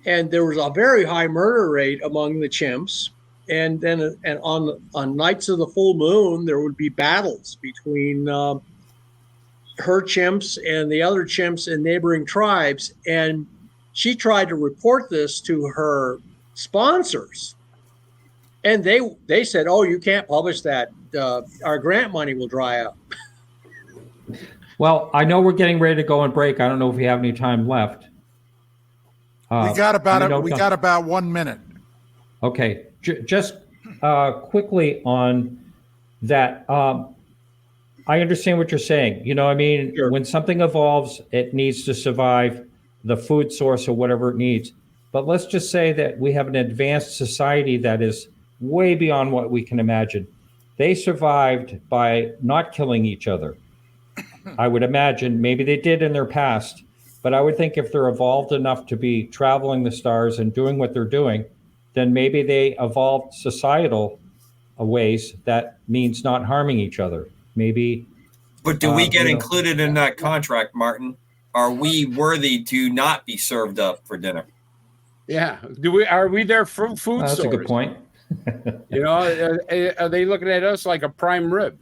And there was a very high murder rate among the chimps. And then on nights of the full moon, there would be battles between her chimps and the other chimps in neighboring tribes. And she tried to report this to her sponsors. And they said, oh, you can't publish that. Our grant money will dry up. Well, I know we're getting ready to go on break. I don't know if we have any time left. We got about 1 minute. Okay, just quickly on that. I understand what you're saying. Sure. When something evolves, it needs to survive the food source or whatever it needs. But let's just say that we have an advanced society that is way beyond what we can imagine. They survived by not killing each other. I would imagine maybe they did in their past, but I would think if they're evolved enough to be traveling the stars and doing what they're doing, then maybe they evolved societal ways that means not harming each other. Maybe. But do we get included in that contract, Martin? Are we worthy to not be served up for dinner? Yeah. Are we their food source? That's a good point. Are they looking at us like a prime rib?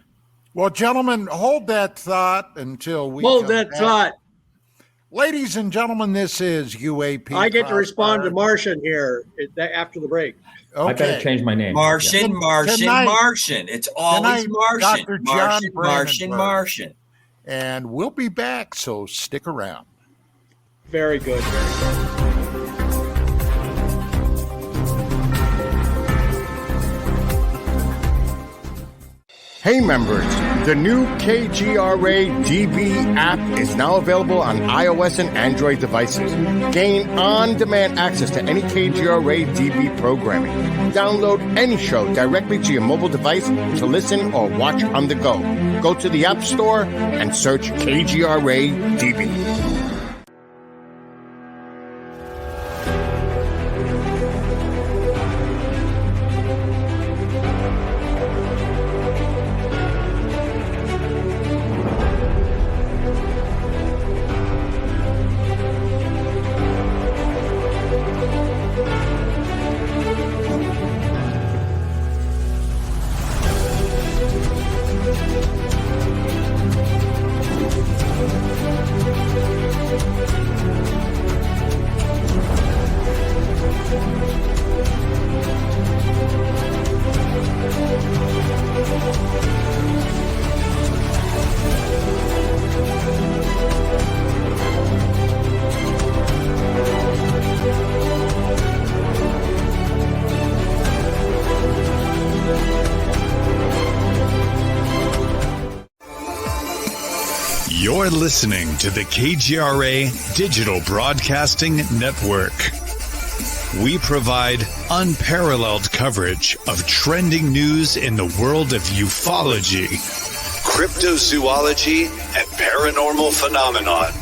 Well, gentlemen, hold that thought until we Hold come that back. thought. Ladies and gentlemen, this is UAP. I get to respond to Crossfire. Martian here after the break. Okay. I better change my name. Martian. It's always tonight, Martian. Dr. John Martian. Brandenburg. And we'll be back, so stick around. Very good. Hey members, the new KGRA DB app is now available on iOS and Android devices. Gain on-demand access to any KGRA DB programming. Download any show directly to your mobile device to listen or watch on the go. Go to the App Store and search KGRA DB. You're listening to the KGRA Digital Broadcasting Network. We provide unparalleled coverage of trending news in the world of ufology, cryptozoology, and paranormal phenomenon.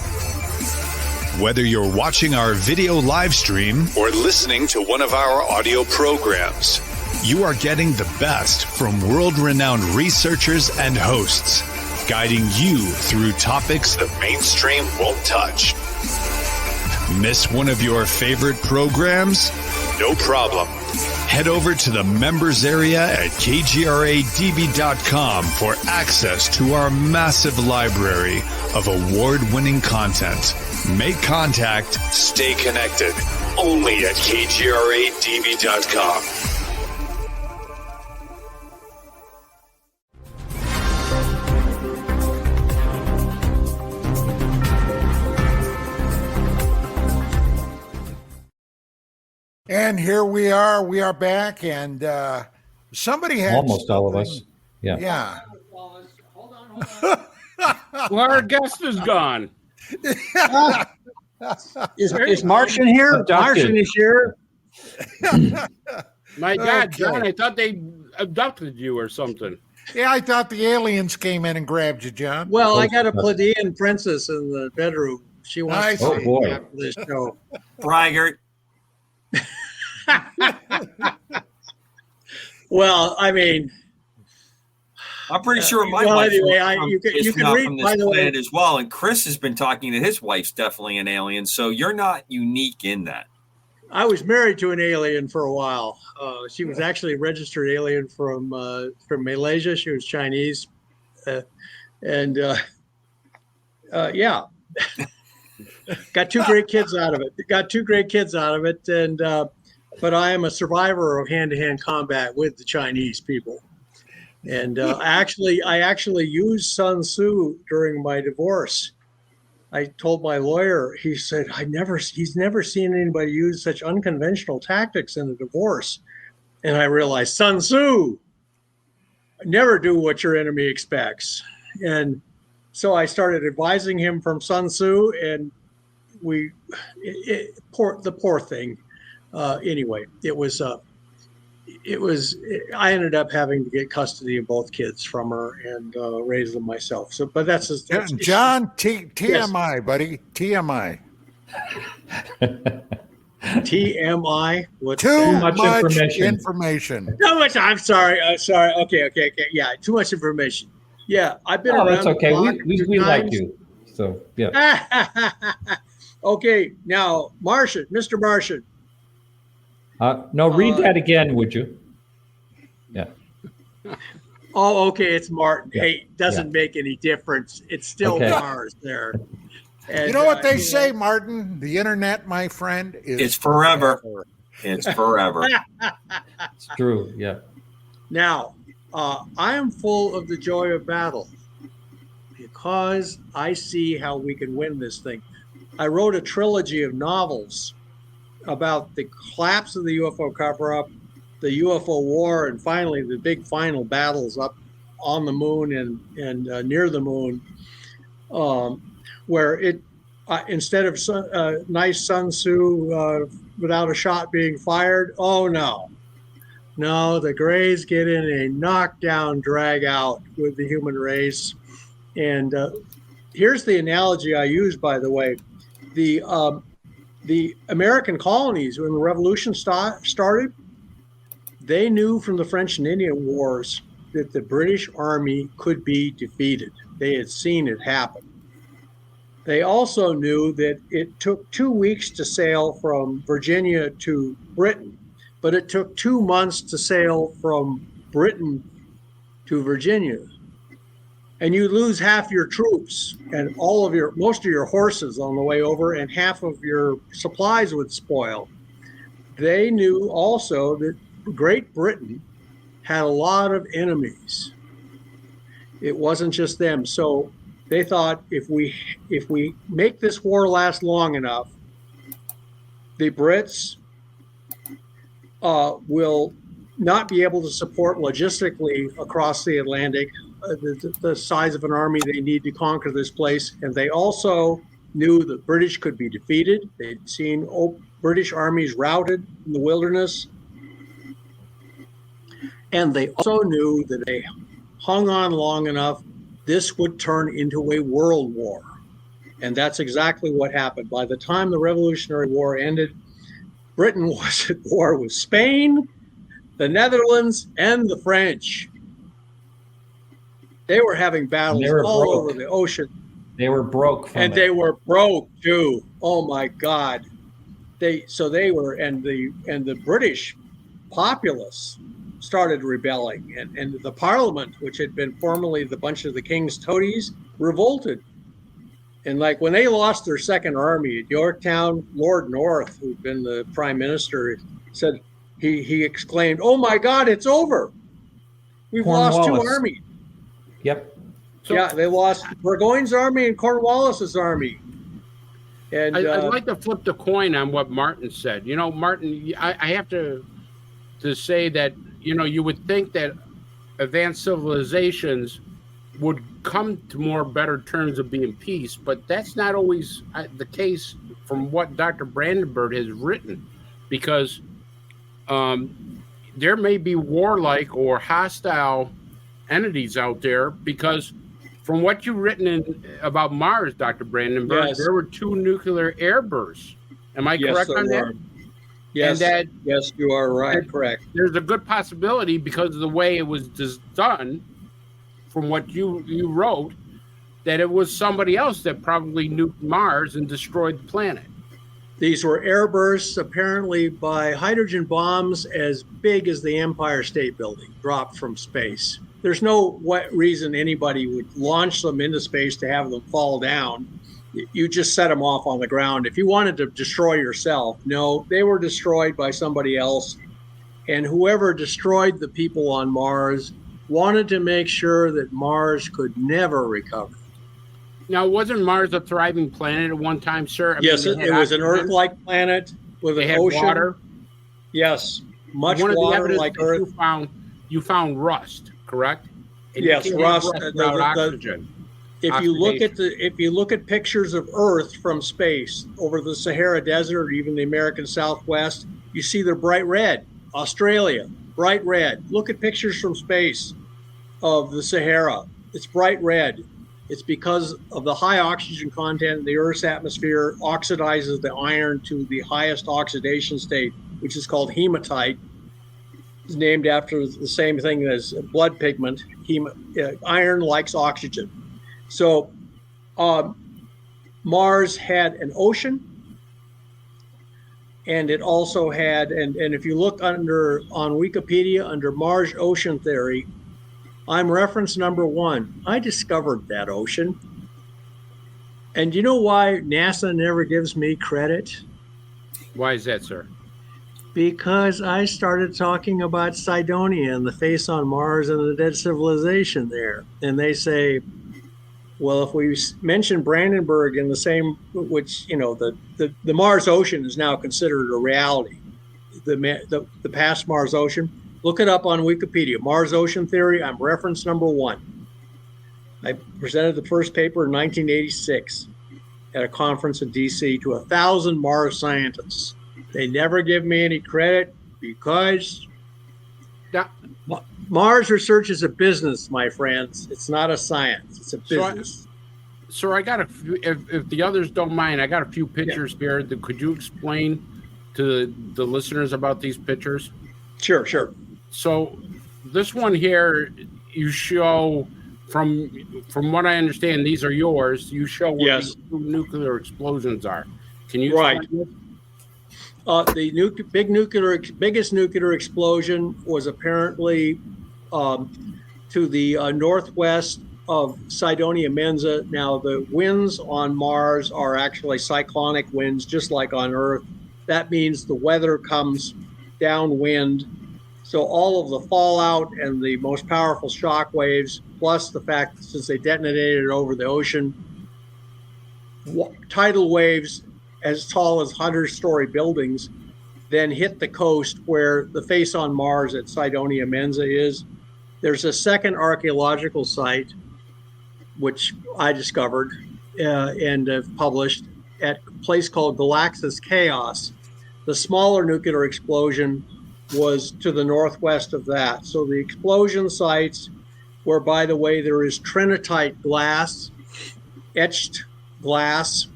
Whether you're watching our video live stream or listening to one of our audio programs, you are getting the best from world-renowned researchers and hosts, guiding you through topics the mainstream won't touch. Miss one of your favorite programs? No problem. Head over to the members area at kgradb.com for access to our massive library of award-winning content. Make contact, stay connected, only at kgradb.com. And here we are back, and somebody had Almost all of us. Yeah. Yeah. Well, our guest is gone. Is Martian here? Abducted. Martian is here. My God, Okay. John, I thought they abducted you or something. Yeah, I thought the aliens came in and grabbed you, John. Well, I got a Pleiadian princess in the bedroom. She wants I to see. Oh, boy. after this show. Braggart. Well, I mean, I'm pretty sure my well, wife anyway, is you can not read, from this by the way. planet as well. And Chris has been talking that his wife's definitely an alien. So you're not unique in that. I was married to an alien for a while. She was actually a registered alien from Malaysia. She was Chinese, and yeah, got two great kids out of it. And but I am a survivor of hand-to-hand combat with the Chinese people. And I actually used Sun Tzu during my divorce. I told my lawyer, he said, he's never seen anybody use such unconventional tactics in a divorce. And I realized, Sun Tzu, never do what your enemy expects. And so I started advising him from Sun Tzu, and the poor thing. Anyway, I ended up having to get custody of both kids from her and raise them myself. So, but that's John, TMI, yes. Buddy, TMI. TMI. What's too much information. Too much. I'm sorry. Okay. Yeah, too much information. Yeah, I've been around. That's okay. We like you. So yeah. Okay, now Martian, Mr. Martian. No, read that again, would you? Yeah. Oh, okay. It's Martin. Yeah. Hey, doesn't make any difference. It's still Mars there. And, you know what they say, Martin? The internet, my friend, it's forever. It's forever. It's true. Yeah. Now, I am full of the joy of battle because I see how we can win this thing. I wrote a trilogy of novels about the collapse of the UFO cover-up, the UFO war, and finally the big final battles up on the moon and near the moon, where it instead of nice Sun Tzu without a shot being fired, oh no, the Greys get in a knockdown, drag out with the human race. And here's the analogy I use, by the way. The American colonies, when the revolution started, they knew from the French and Indian Wars that the British Army could be defeated. They had seen it happen. They also knew that it took 2 weeks to sail from Virginia to Britain, but it took 2 months to sail from Britain to Virginia. And you lose half your troops and most of your horses on the way over, and half of your supplies would spoil. They knew also that Great Britain had a lot of enemies. It wasn't just them. So they thought if we make this war last long enough, the Brits will not be able to support logistically across the Atlantic the size of an army they need to conquer this place. And they also knew the British could be defeated. They'd seen British armies routed in the wilderness. And they also knew that they hung on long enough, this would turn into a world war. And that's exactly what happened. By the time the Revolutionary War ended, Britain was at war with Spain, the Netherlands, and the French. They were having battles all over the ocean. They were broke. They were broke too. Oh my God. And the British populace started rebelling, and the Parliament, which had been formerly the bunch of the King's toadies, revolted. And like when they lost their second army at Yorktown, Lord North, who'd been the prime minister, said he exclaimed, "Oh my God, it's over. We've lost 2 armies." Yep. So, yeah, they lost Burgoyne's army and Cornwallis's army. And I'd like to flip the coin on what Martin said. You know, Martin, I have to say that, you know, you would think that advanced civilizations would come to more better terms of being peace, but that's not always the case from what Dr. Brandenburg has written, because there may be warlike or hostile entities out there, because from what you've written about Mars, Dr. Brandenburg, yes, there were 2 nuclear airbursts. Am I correct on that? Yes, yes, you are right. Correct. There's a good possibility, because of the way it was just done, from what you wrote, that it was somebody else that probably nuked Mars and destroyed the planet. These were airbursts, apparently by hydrogen bombs as big as the Empire State Building, dropped from space. There's no reason anybody would launch them into space to have them fall down. You just set them off on the ground. If you wanted to destroy yourself, no, they were destroyed by somebody else. And whoever destroyed the people on Mars wanted to make sure that Mars could never recover. Now, wasn't Mars a thriving planet at one time, sir? Yes, they had it was an oxygen, Earth-like planet with They an had ocean. water. Yes, much One of the water evidence like that Earth. you found rust, correct? And Yes, you can't have rust. without oxygen. If you look at pictures of Earth from space over the Sahara Desert or even the American Southwest, you see they're bright red. Australia, bright red. Look at pictures from space of the Sahara. It's bright red. It's because of the high oxygen content in the Earth's atmosphere oxidizes the iron to the highest oxidation state, which is called hematite. It's named after the same thing as blood pigment. Iron likes oxygen. So Mars had an ocean, and it also had, and if you look on Wikipedia under Mars ocean theory, I'm reference number 1. I discovered that ocean. And you know why NASA never gives me credit? Why is that, sir? Because I started talking about Cydonia and the face on Mars and the dead civilization there. And they say, well, if we mention Brandenburg in the same, which, the Mars ocean is now considered a reality, the past Mars ocean. Look it up on Wikipedia. Mars ocean theory, I'm reference number 1. I presented the first paper in 1986 at a conference in DC to 1,000 Mars scientists. They never give me any credit because Mars research is a business, my friends. It's not a science. It's a business. So I got a few, if the others don't mind, I got a few pictures here. Could you explain to the listeners about these pictures? Sure. So this one here, you show, from what I understand, these are yours. You show where these two nuclear explosions are. Can you explain this? The biggest nuclear explosion was apparently to the northwest of Cydonia Mensa. Now, the winds on Mars are actually cyclonic winds, just like on Earth. That means the weather comes downwind. So all of the fallout and the most powerful shock waves, plus the fact that since they detonated over the ocean, tidal waves as tall as 100-story buildings then hit the coast where the face on Mars at Cydonia Mensa is. There's a second archaeological site, which I discovered and have published at a place called Galaxis Chaos. The smaller nuclear explosion was to the northwest of that. So the explosion sites where, by the way, there is trinitite glass, etched glass.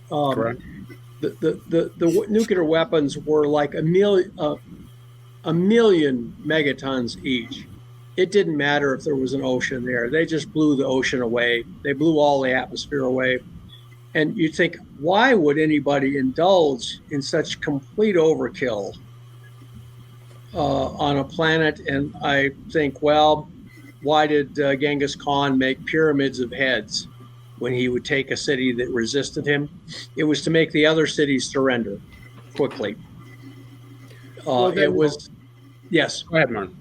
Correct. The nuclear weapons were like a million megatons each. It didn't matter if there was an ocean there. They just blew the ocean away. They blew all the atmosphere away. And you think, why would anybody indulge in such complete overkill on a planet? And I think, well, why did Genghis Khan make pyramids of heads when he would take a city that resisted him? It was to make the other cities surrender quickly. Yes. Go ahead, Martin.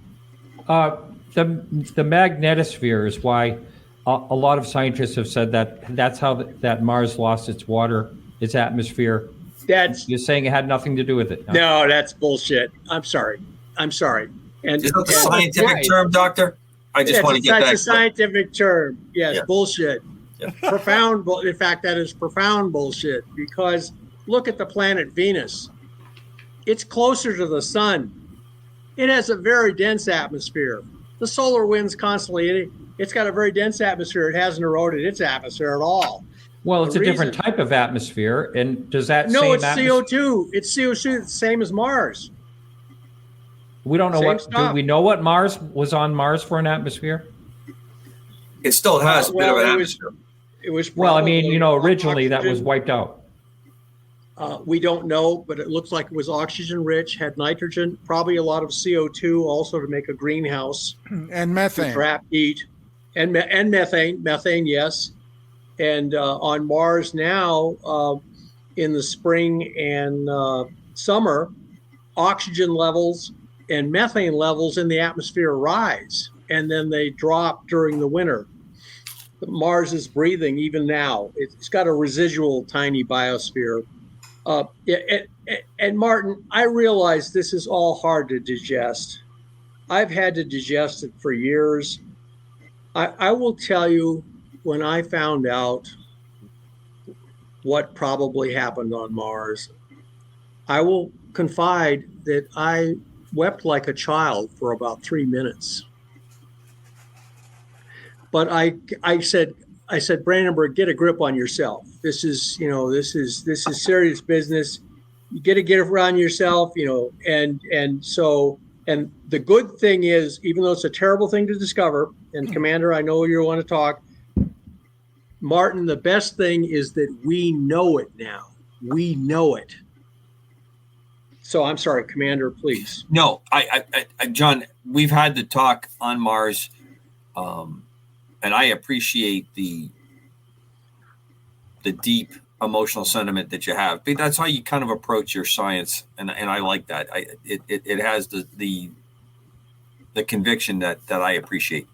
The magnetosphere is why a lot of scientists have said that's how that Mars lost its water, its atmosphere. You're saying it had nothing to do with it? No, that's bullshit. I'm sorry. And is that the scientific term, Doctor? I just want to get that. That's a scientific term. Yes, yeah. Bullshit. Yeah. Profound. In fact, that is profound bullshit, because look at the planet Venus. It's closer to the sun. It has a very dense atmosphere. The solar wind's constantly, it's got a very dense atmosphere. It hasn't eroded its atmosphere at all. Well, it's a different type of atmosphere. And does that No, it's CO2. It's CO2, the same as Mars. We don't know do we know what Mars was on Mars for an atmosphere? It still has a bit of an atmosphere. It was originally that was wiped out. We don't know, but it looks like it was oxygen rich, had nitrogen, probably a lot of CO2 also to make a greenhouse. And methane. To trap heat. And methane, yes. And on Mars now, in the spring and summer, oxygen levels and methane levels in the atmosphere rise, and then they drop during the winter. Mars is breathing even now. It's got a residual tiny biosphere. And Martin, I realize this is all hard to digest. I've had to digest it for years. I will tell you, when I found out what probably happened on Mars, I will confide that I wept like a child for about 3 minutes. But I said, Brandenburg, get a grip on yourself. This is serious business. You get to get around yourself, and the good thing is, even though it's a terrible thing to discover, and Commander, I know you want to talk, Martin, the best thing is that we know it now. We know it. So I'm sorry, Commander, please. No, I John, we've had the talk on Mars, and I appreciate the deep emotional sentiment that you have. But that's how you kind of approach your science, and I like that. It has the conviction that I appreciate.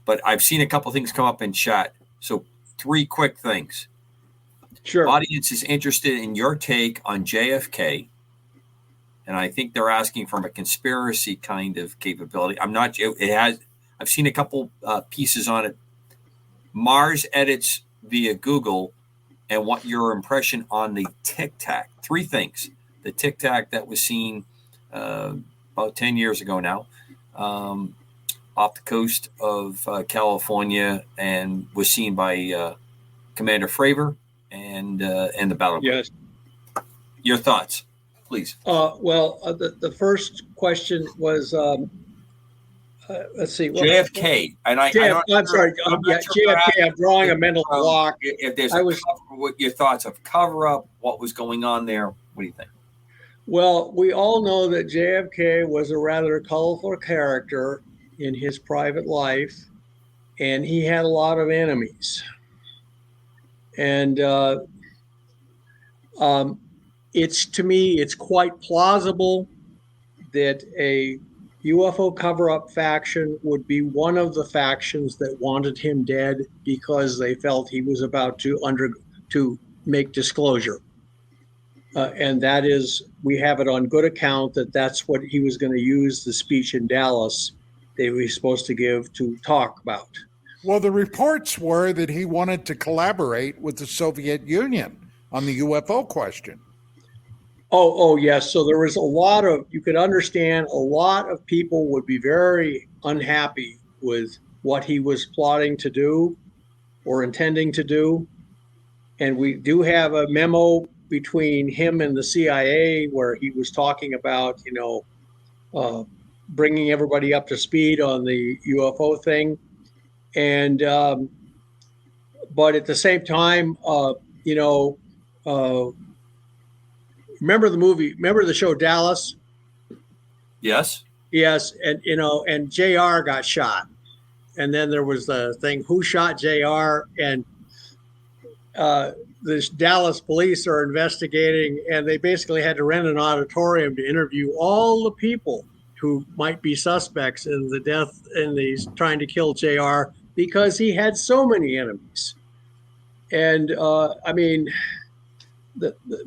But I've seen a couple things come up in chat. So 3 quick things. Sure. Audience is interested in your take on JFK. And I think they're asking from a conspiracy kind of capability. I've seen a couple pieces on it. Mars edits via Google, and what your impression on the Tic Tac. 3 things. The Tic Tac that was seen about 10 years ago now, off the coast of California, and was seen by Commander Fravor and the battle group. Yes. Your thoughts, please. The first question was, let's see. JFK. And I'm sorry. JFK. I'm drawing a mental block. If there's what your thoughts of cover-up, what was going on there? What do you think? Well, we all know that JFK was a rather colorful character in his private life, and he had a lot of enemies. And to me, it's quite plausible that a UFO cover-up faction would be one of the factions that wanted him dead because they felt he was about to make disclosure. And that is, we have it on good account that that's what he was going to use the speech in Dallas that he was supposed to give to talk about. Well, the reports were that he wanted to collaborate with the Soviet Union on the UFO question. Oh, yes. So there was you could understand a lot of people would be very unhappy with what he was plotting to do or intending to do. And we do have a memo between him and the CIA where he was talking about, bringing everybody up to speed on the UFO thing. And, but at the same time, remember the show Dallas? Yes. Yes. And JR got shot. And then there was the thing, who shot JR? And the Dallas police are investigating, and they basically had to rent an auditorium to interview all the people who might be suspects in the death in the trying to kill JR because he had so many enemies. And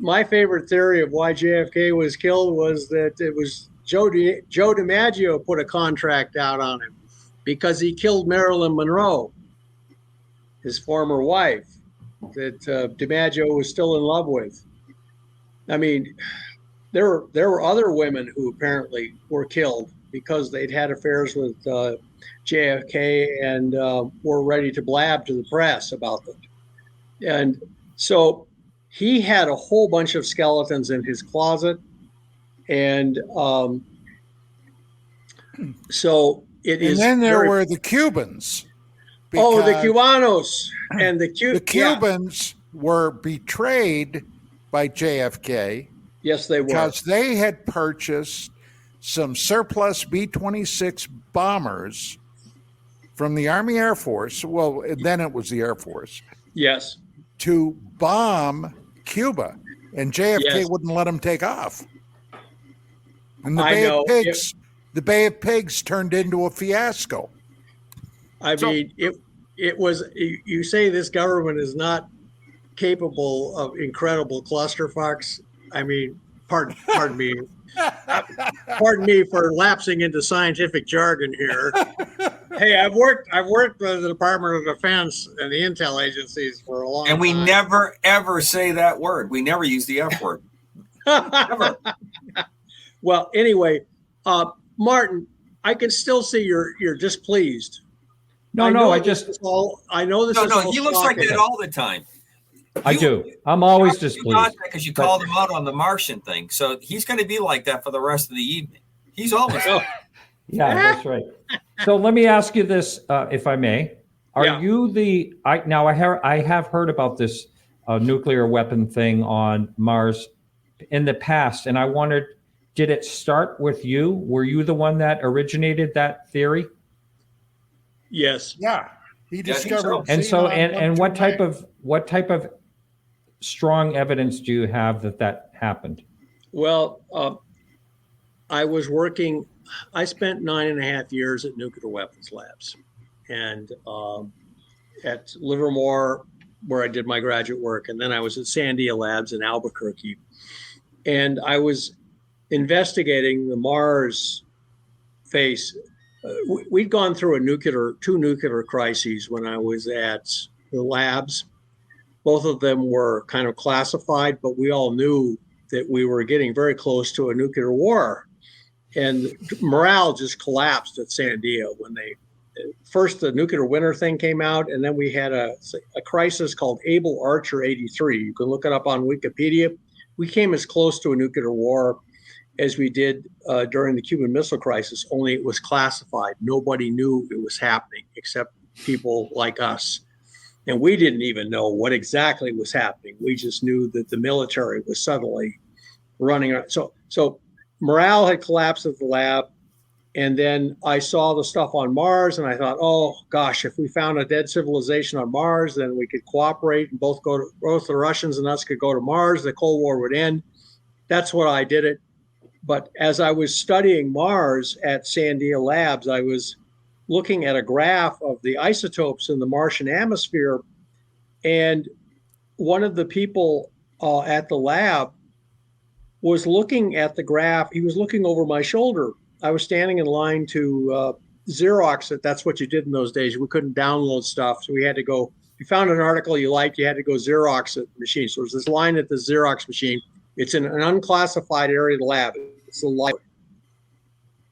my favorite theory of why JFK was killed was that it was Joe DiMaggio put a contract out on him because he killed Marilyn Monroe, his former wife, that DiMaggio was still in love with. I mean, there were other women who apparently were killed because they'd had affairs with JFK and were ready to blab to the press about them. And so he had a whole bunch of skeletons in his closet. And so it is. And then there were the Cubans. The Cubanos. And the Cubans were betrayed by JFK. Yes, they were. Because they had purchased some surplus B-26 bombers from the Army Air Force. Well, then it was the Air Force. Yes. To bomb Cuba. And JFK wouldn't let them take off. And the Bay of Pigs turned into a fiasco. It it was, you say this government is not capable of incredible clusterfucks. I mean, pardon me. Pardon me for lapsing into scientific jargon here. Hey, I've worked with the Department of Defense and the intel agencies for a long time. And we never, ever say that word. We never use the F word. Never. Well, anyway, Martin, I can still see you're displeased. No, I no, know I this just, is all. I know this is all He looks like shocking. that all the time. I do. I'm always You displeased. got that because you called him out on the Martian thing. So he's going to be like that for the rest of the evening. He's always. Yeah, that's right. So let me ask you this, if I may. Are you the? I have heard about this nuclear weapon thing on Mars in the past, and I wondered, did it start with you? Were you the one that originated that theory? Yes. Yeah. He discovered. so. And so, xenon and what type 129. of strong evidence do you have that happened? Well, I was working. I spent 9.5 years at nuclear weapons labs, and at Livermore, where I did my graduate work, and then I was at Sandia Labs in Albuquerque, and I was investigating the Mars phase. We'd gone through two nuclear crises when I was at the labs. Both of them were kind of classified, but we all knew that we were getting very close to a nuclear war. And morale just collapsed at Sandia when first the nuclear winter thing came out, and then we had a crisis called Able Archer 83. You can look it up on Wikipedia. We came as close to a nuclear war as we did during the Cuban Missile Crisis, only it was classified. Nobody knew it was happening except people like us. And we didn't even know what exactly was happening. We just knew that the military was suddenly running around. So morale had collapsed at the lab. And then I saw the stuff on Mars, and I thought, oh gosh, if we found a dead civilization on Mars, then we could cooperate and both the Russians and us could go to Mars. The Cold War would end. That's what I did it. But as I was studying Mars at Sandia Labs, I was looking at a graph of the isotopes in the Martian atmosphere. And one of the people at the lab was looking at the graph. He was looking over my shoulder. I was standing in line to Xerox it. That's what you did in those days. We couldn't download stuff. So we had to go, if you found an article you liked, you had to go Xerox it the machine. So there's this line at the Xerox machine. It's in an unclassified area of the lab. It's the light.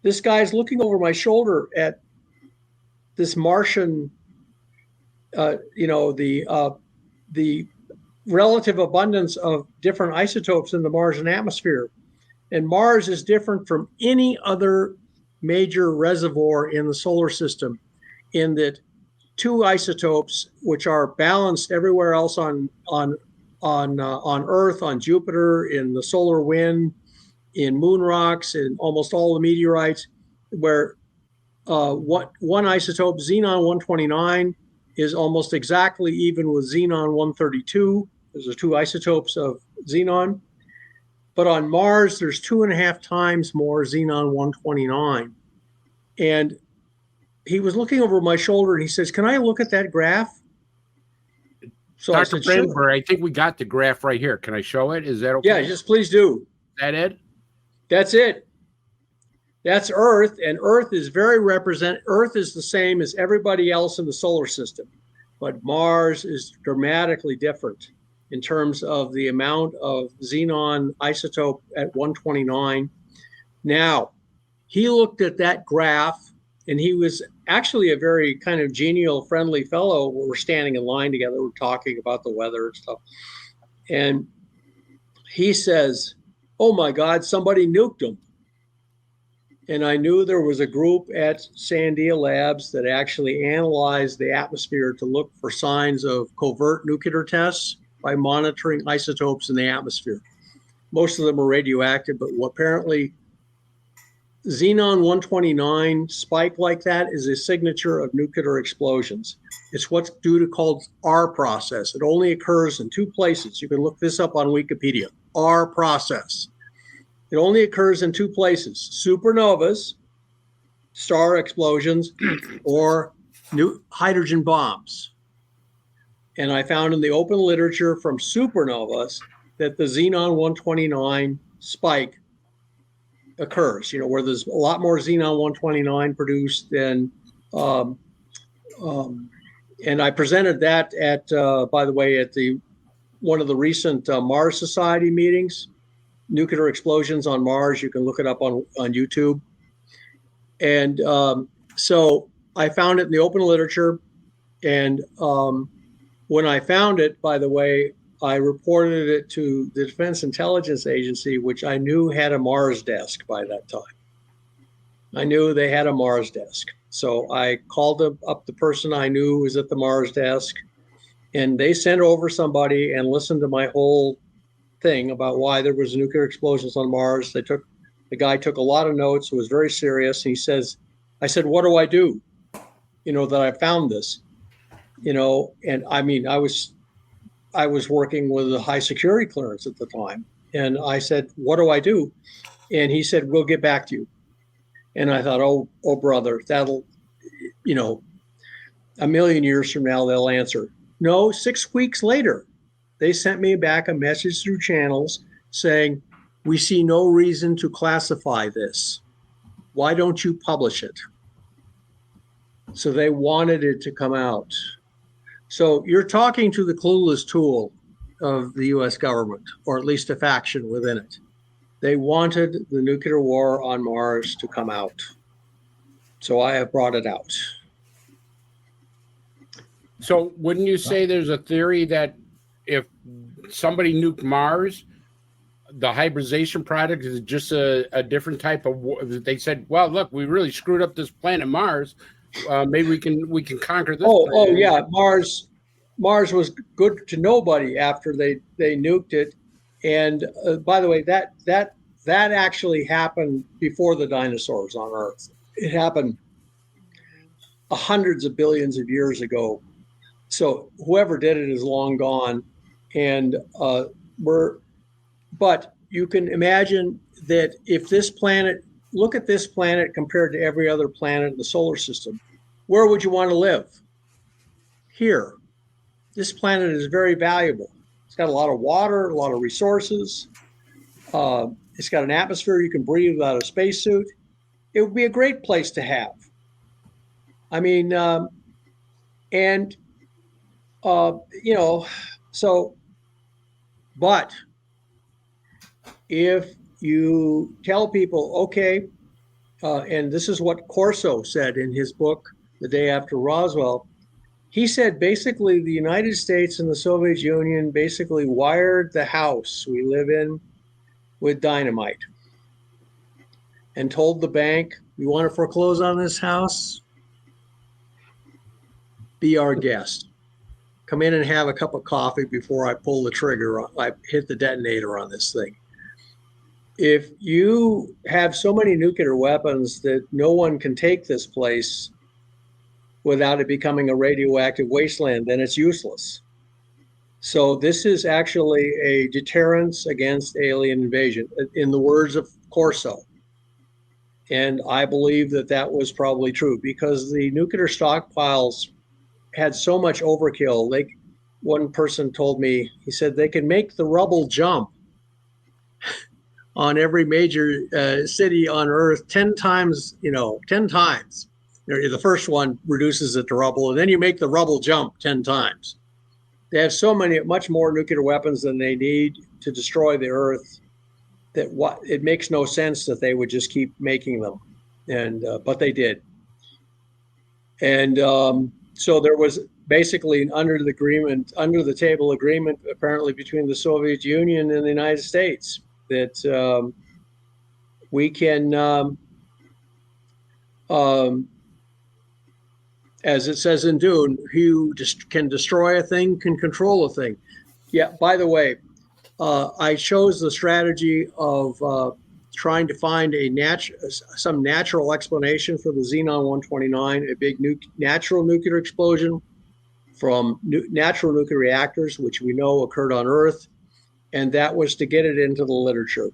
This guy's looking over my shoulder at this Martian, the relative abundance of different isotopes in the Martian atmosphere. And Mars is different from any other major reservoir in the solar system in that two isotopes, which are balanced everywhere else on Earth, on Jupiter, in the solar wind, in moon rocks, in almost all the meteorites, where one isotope, xenon 129, is almost exactly even with xenon 132. Those are two isotopes of xenon. But on Mars, there's 2.5 times more xenon 129. And he was looking over my shoulder and he says, "Can I look at that graph?" So Dr. I said, "Sure." Brandenburg, I think we got the graph right here. Can I show it? Is that okay? Yeah, just please do. Is that it? That's it. That's Earth, and Earth is Earth is the same as everybody else in the solar system, but Mars is dramatically different in terms of the amount of xenon isotope at 129. Now, he looked at that graph, and he was actually a very kind of genial, friendly fellow. We're standing in line together, we're talking about the weather and stuff, and he says, "Oh my God, somebody nuked them." And I knew there was a group at Sandia Labs that actually analyzed the atmosphere to look for signs of covert nuclear tests by monitoring isotopes in the atmosphere. Most of them are radioactive, but apparently xenon 129 spike like that is a signature of nuclear explosions. It's what's called R process. It only occurs in two places. You can look this up on Wikipedia. R process. It only occurs in two places: supernovas, star explosions, or new hydrogen bombs. And I found in the open literature from supernovas that the xenon 129 spike occurs, where there's a lot more xenon 129 produced than, and I presented that at, by the way, at one of the recent Mars Society meetings, nuclear explosions on Mars. You can look it up on YouTube. And so I found it in the open literature. And when I found it, by the way, I reported it to the Defense Intelligence Agency, which I knew had a Mars desk by that time. I knew they had a Mars desk. So I called up the person I knew was at the Mars desk, and they sent over somebody and listened to my whole thing about why there was nuclear explosions on Mars. The guy took a lot of notes. It was very serious. He says, I said, what do I do? That I found this, and I mean, I was working with a high security clearance at the time. And I said, what do I do? And he said, we'll get back to you. And I thought, oh, brother, that'll, a million years from now, they'll answer. No, 6 weeks later, they sent me back a message through channels saying, we see no reason to classify this. Why don't you publish it? So they wanted it to come out. So you're talking to the clueless tool of the US government, or at least a faction within it. They wanted the nuclear war on Mars to come out. So I have brought it out. So wouldn't you say there's a theory that if somebody nuked Mars, the hybridization product is just a different type of war? They said, well, look, we really screwed up this planet Mars. Maybe we can conquer this. Oh yeah, Mars was good to nobody after they nuked it. And by the way, that actually happened before the dinosaurs on Earth. It happened hundreds of billions of years ago. So whoever did it is long gone. And but you can imagine that if this planet, look at this planet compared to every other planet in the solar system, where would you want to live? Here. This planet is very valuable. It's got a lot of water, a lot of resources. It's got an atmosphere you can breathe without a spacesuit. It would be a great place to have. I mean, but if you tell people, okay, and this is what Corso said in his book, The Day After Roswell, he said basically the United States and the Soviet Union basically wired the house we live in with dynamite and told the bank, you want to foreclose on this house? Be our guest. Come in and have a cup of coffee before I pull the trigger, I hit the detonator on this thing. If you have so many nuclear weapons that no one can take this place without it becoming a radioactive wasteland, then it's useless. So this is actually a deterrence against alien invasion, in the words of Corso. And I believe that was probably true because the nuclear stockpiles had so much overkill. One person told me, he said they can make the rubble jump on every major city on Earth 10 times, 10 times. The first one reduces it to rubble, and then you make the rubble jump 10 times. They have much more nuclear weapons than they need to destroy the Earth, that it makes no sense that they would just keep making them. And but they did. And so there was basically an under the table agreement, apparently between the Soviet Union and the United States, that we can, as it says in Dune, who can destroy a thing can control a thing. Yeah, by the way, I chose the strategy of trying to find some natural explanation for the xenon 129, a big natural nuclear explosion from natural nuclear reactors, which we know occurred on Earth, and that was to get it into the literature.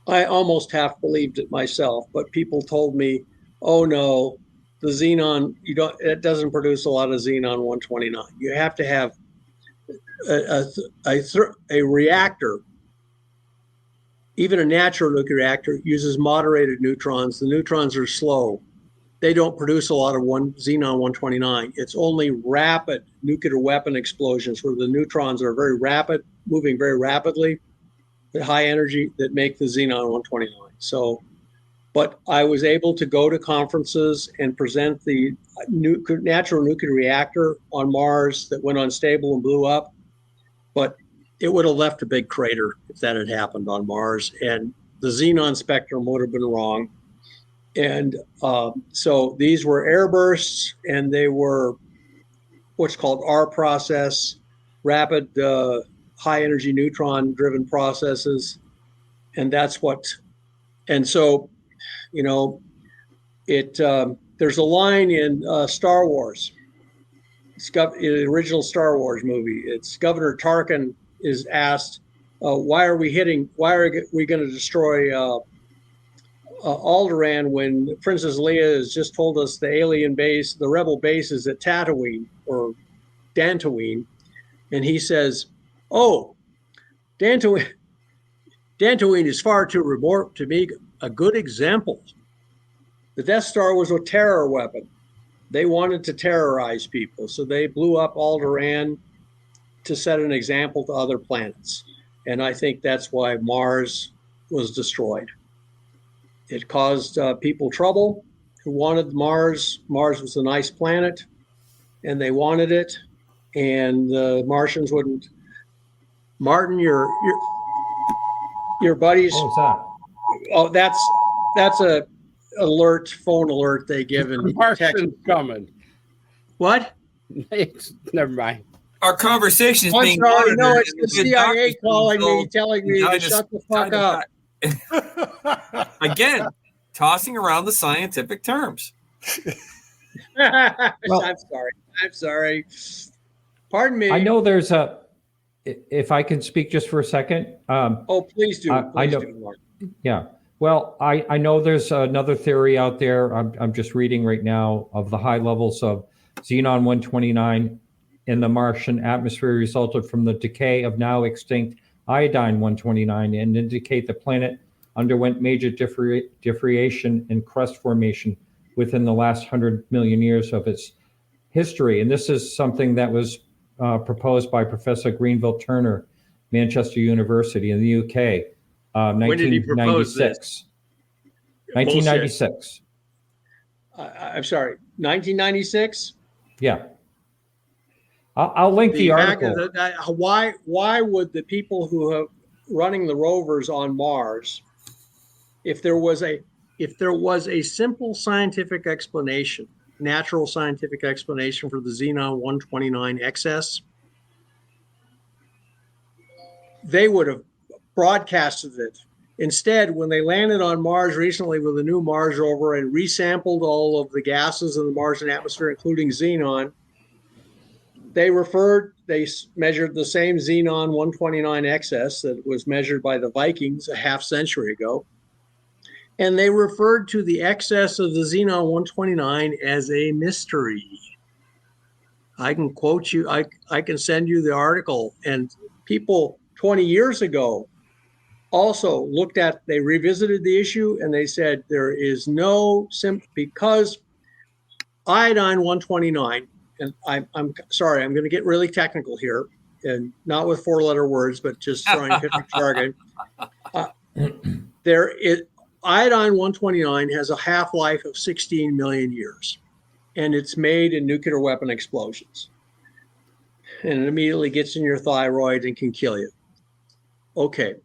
I almost half believed it myself, but people told me, oh no, the xenon, it doesn't produce a lot of xenon 129. You have to have a reactor. Even a natural nuclear reactor uses moderated neutrons. The neutrons are slow. They don't produce a lot of xenon 129. It's only rapid nuclear weapon explosions where the neutrons are very rapid, moving very rapidly at high energy, that make the xenon 129. So, but I was able to go to conferences and present the natural nuclear reactor on Mars that went unstable and blew up. But it would have left a big crater if that had happened on Mars, and the xenon spectrum would have been wrong. And so these were air bursts, and they were what's called R process, rapid high energy neutron driven processes. And that's what, and so, you know, there's a line in Star Wars, the original Star Wars movie. It's Governor Tarkin is asked, why are we going to destroy Alderaan when Princess Leia has just told us the alien base, the rebel base is at Tatooine or Dantooine. And he says, oh, Dantooine is far too remote to be a good example. The Death Star was a terror weapon. They wanted to terrorize people, so they blew up Alderaan to set an example to other planets. And I think that's why Mars was destroyed. It caused people trouble who wanted Mars. Mars was a nice planet, and they wanted it, and the Martians wouldn't. Martin, your buddies. What was that? Oh, that's a phone alert they give in Martians coming. What? Never mind. Our conversation is I'm being sorry, no, monitored. it's the CIA calling me, telling me to shut the fuck up. Again, tossing around the scientific terms. I'm sorry. Pardon me. I know there's if I can speak just for a second. Please do. I know. Mark. Yeah. Well, I know there's another theory out there. I'm just reading right now of the high levels of xenon 129 in the Martian atmosphere resulted from the decay of now extinct iodine 129 and indicate the planet underwent major differentiation and crust formation within the last 100 million years of its history. And this is something that was proposed by Professor Greenville Turner, Manchester University in the UK. 1996. When did he propose this? 1996. I'm sorry, 1996? Yeah. I'll link the article. Why would the people who are running the rovers on Mars, if there was a simple scientific explanation, natural scientific explanation for the xenon 129 excess, they would have broadcasted it. Instead, when they landed on Mars recently with a new Mars rover and resampled all of the gases in the Martian atmosphere, including xenon, they measured the same xenon 129 excess that was measured by the Vikings a half century ago. And they referred to the excess of the xenon 129 as a mystery. I can quote you, I can send you the article. And people 20 years ago also they revisited the issue and they said there is no because iodine 129, and I'm sorry, I'm going to get really technical here, and not with four-letter words, but just scientific jargon. Iodine 129 has a half-life of 16 million years, and it's made in nuclear weapon explosions. And it immediately gets in your thyroid and can kill you. Okay,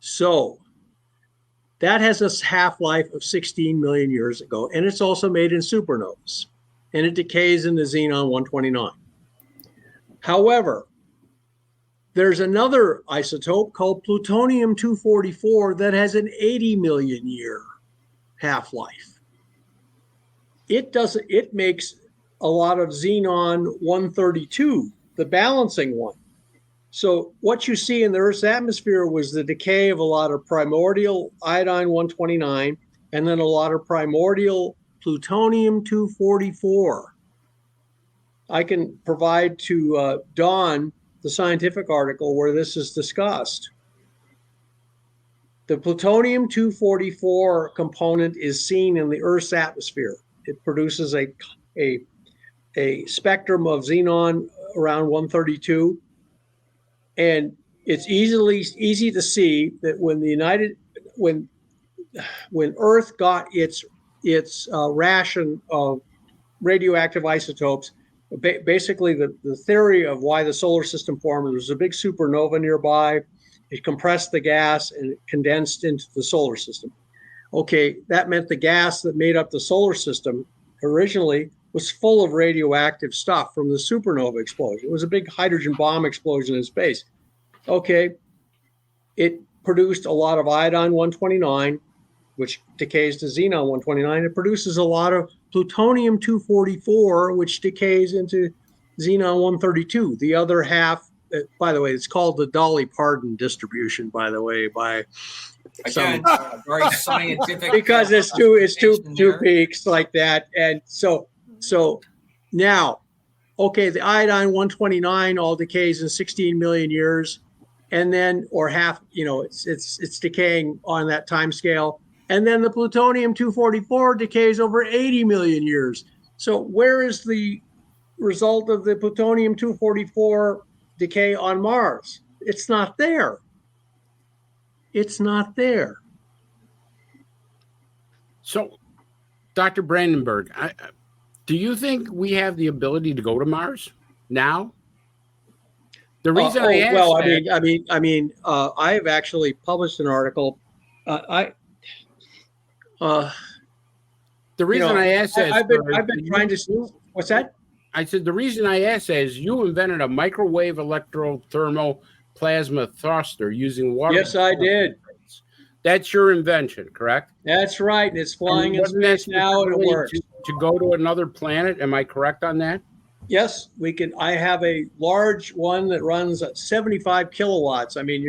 so that has a half-life of 16 million years ago, and it's also made in supernovas, and it decays in the xenon 129. However, there's another isotope called plutonium-244 that has an 80 million year half-life. It makes a lot of xenon 132, the balancing one. So what you see in the Earth's atmosphere was the decay of a lot of primordial iodine 129 and then a lot of primordial plutonium-244. I can provide to Don the scientific article where this is discussed. The plutonium-244 component is seen in the Earth's atmosphere. It produces a spectrum of xenon around 132, and it's easy to see that when Earth got its ration of radioactive isotopes, basically the theory of why the solar system formed, there was a big supernova nearby. It compressed the gas and it condensed into the solar system. Okay, that meant the gas that made up the solar system originally was full of radioactive stuff from the supernova explosion. It was a big hydrogen bomb explosion in space. Okay, it produced a lot of iodine-129, which decays to xenon-129. It produces a lot of plutonium-244, which decays into xenon-132. The other half, by the way, it's called the Dolly Parton distribution, by the way, by Again, very scientific. because it's two peaks like that. And so now, okay, the iodine-129 all decays in 16 million years, and then, or half, it's decaying on that time scale. And then the plutonium-244 decays over 80 million years. So where is the result of the plutonium-244 decay on Mars? It's not there. It's not there. So, Dr. Brandenburg, do you think we have the ability to go to Mars now? The reason I asked I've actually published an article. The reason I asked that, I've been trying to. What's that? I said the reason I asked that is you invented a microwave electro-thermal plasma thruster using water. Yes, I did. That's your invention, correct? That's right. It's flying in space now, and it works. To go to another planet, am I correct on that? Yes, we can. I have a large one that runs at 75 kilowatts. I mean,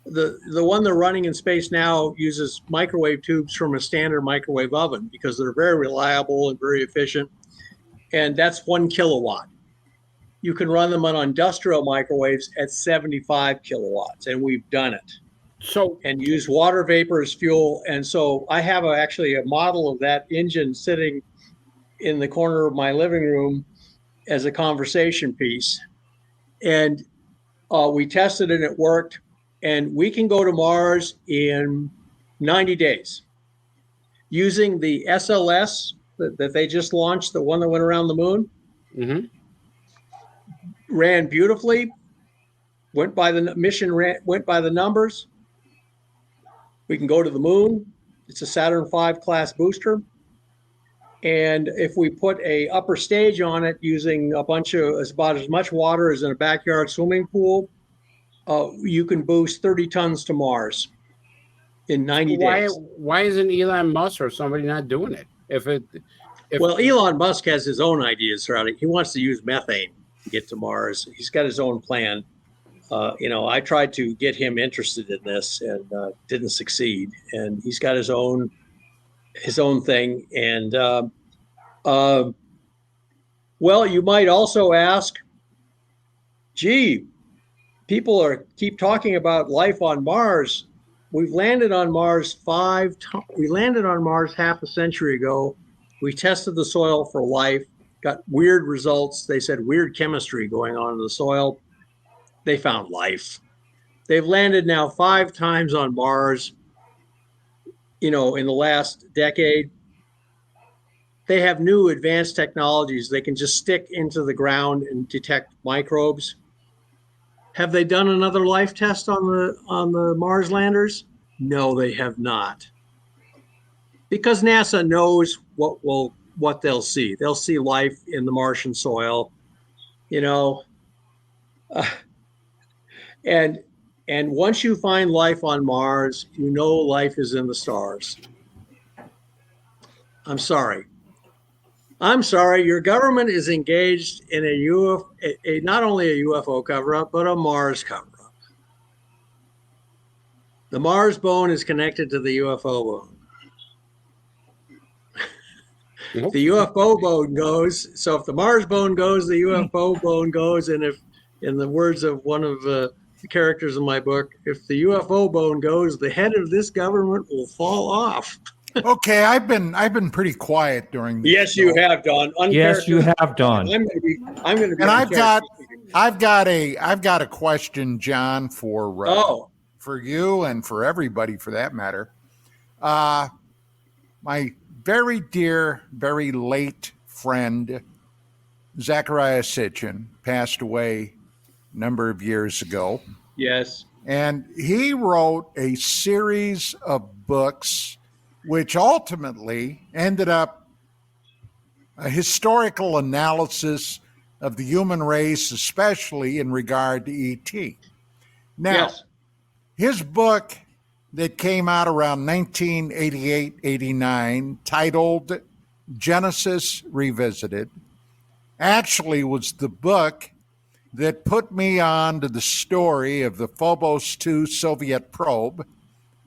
the one they're running in space now uses microwave tubes from a standard microwave oven because they're very reliable and very efficient. And that's 1 kilowatt. You can run them on industrial microwaves at 75 kilowatts, and we've done it. And use water vapor as fuel. And so I have actually a model of that engine sitting in the corner of my living room as a conversation piece. And we tested it and it worked. And we can go to Mars in 90 days using the SLS that they just launched, the one that went around the moon. Mm-hmm. Ran beautifully, went by the numbers. We can go to the moon. It's a Saturn V class booster. And if we put a upper stage on it using about as much water as in a backyard swimming pool, you can boost 30 tons to Mars in 90 days. Why isn't Elon Musk or somebody not doing it? Well, Elon Musk has his own ideas surrounding. He wants to use methane to get to Mars. He's got his own plan. I tried to get him interested in this and didn't succeed. And he's got his own thing. And well, you might also ask, gee, people keep talking about life on Mars. We've landed on Mars 5 times. We landed on Mars half a century ago. We tested the soil for life, got weird results. They said weird chemistry going on in the soil. They found life. They've landed now 5 times on Mars, in the last decade. They have new advanced technologies. They can just stick into the ground and detect microbes. Have they done another life test on the Mars landers? No, they have not. Because NASA knows what they'll see. They'll see life in the Martian soil, and once you find life on Mars, life is in the stars. I'm sorry. Your government is engaged in not only a UFO cover-up, but a Mars cover-up. The Mars bone is connected to the UFO bone. The UFO bone goes. So if the Mars bone goes, the UFO bone goes. And if, in the words of one of the characters in my book, if the UFO bone goes, the head of this government will fall off. Okay, I've been pretty quiet during this. Yes, you have, Don. Yes, you have, Don. I'm going to be. And I've got a question, John, for you and for everybody for that matter. My very dear, very late friend, Zachariah Sitchin, passed away a number of years ago. Yes. And he wrote a series of books which ultimately ended up a historical analysis of the human race, especially in regard to ET. Now, his book that came out around 1988-89, titled Genesis Revisited, actually was the book that put me on to the story of the Phobos 2 Soviet probe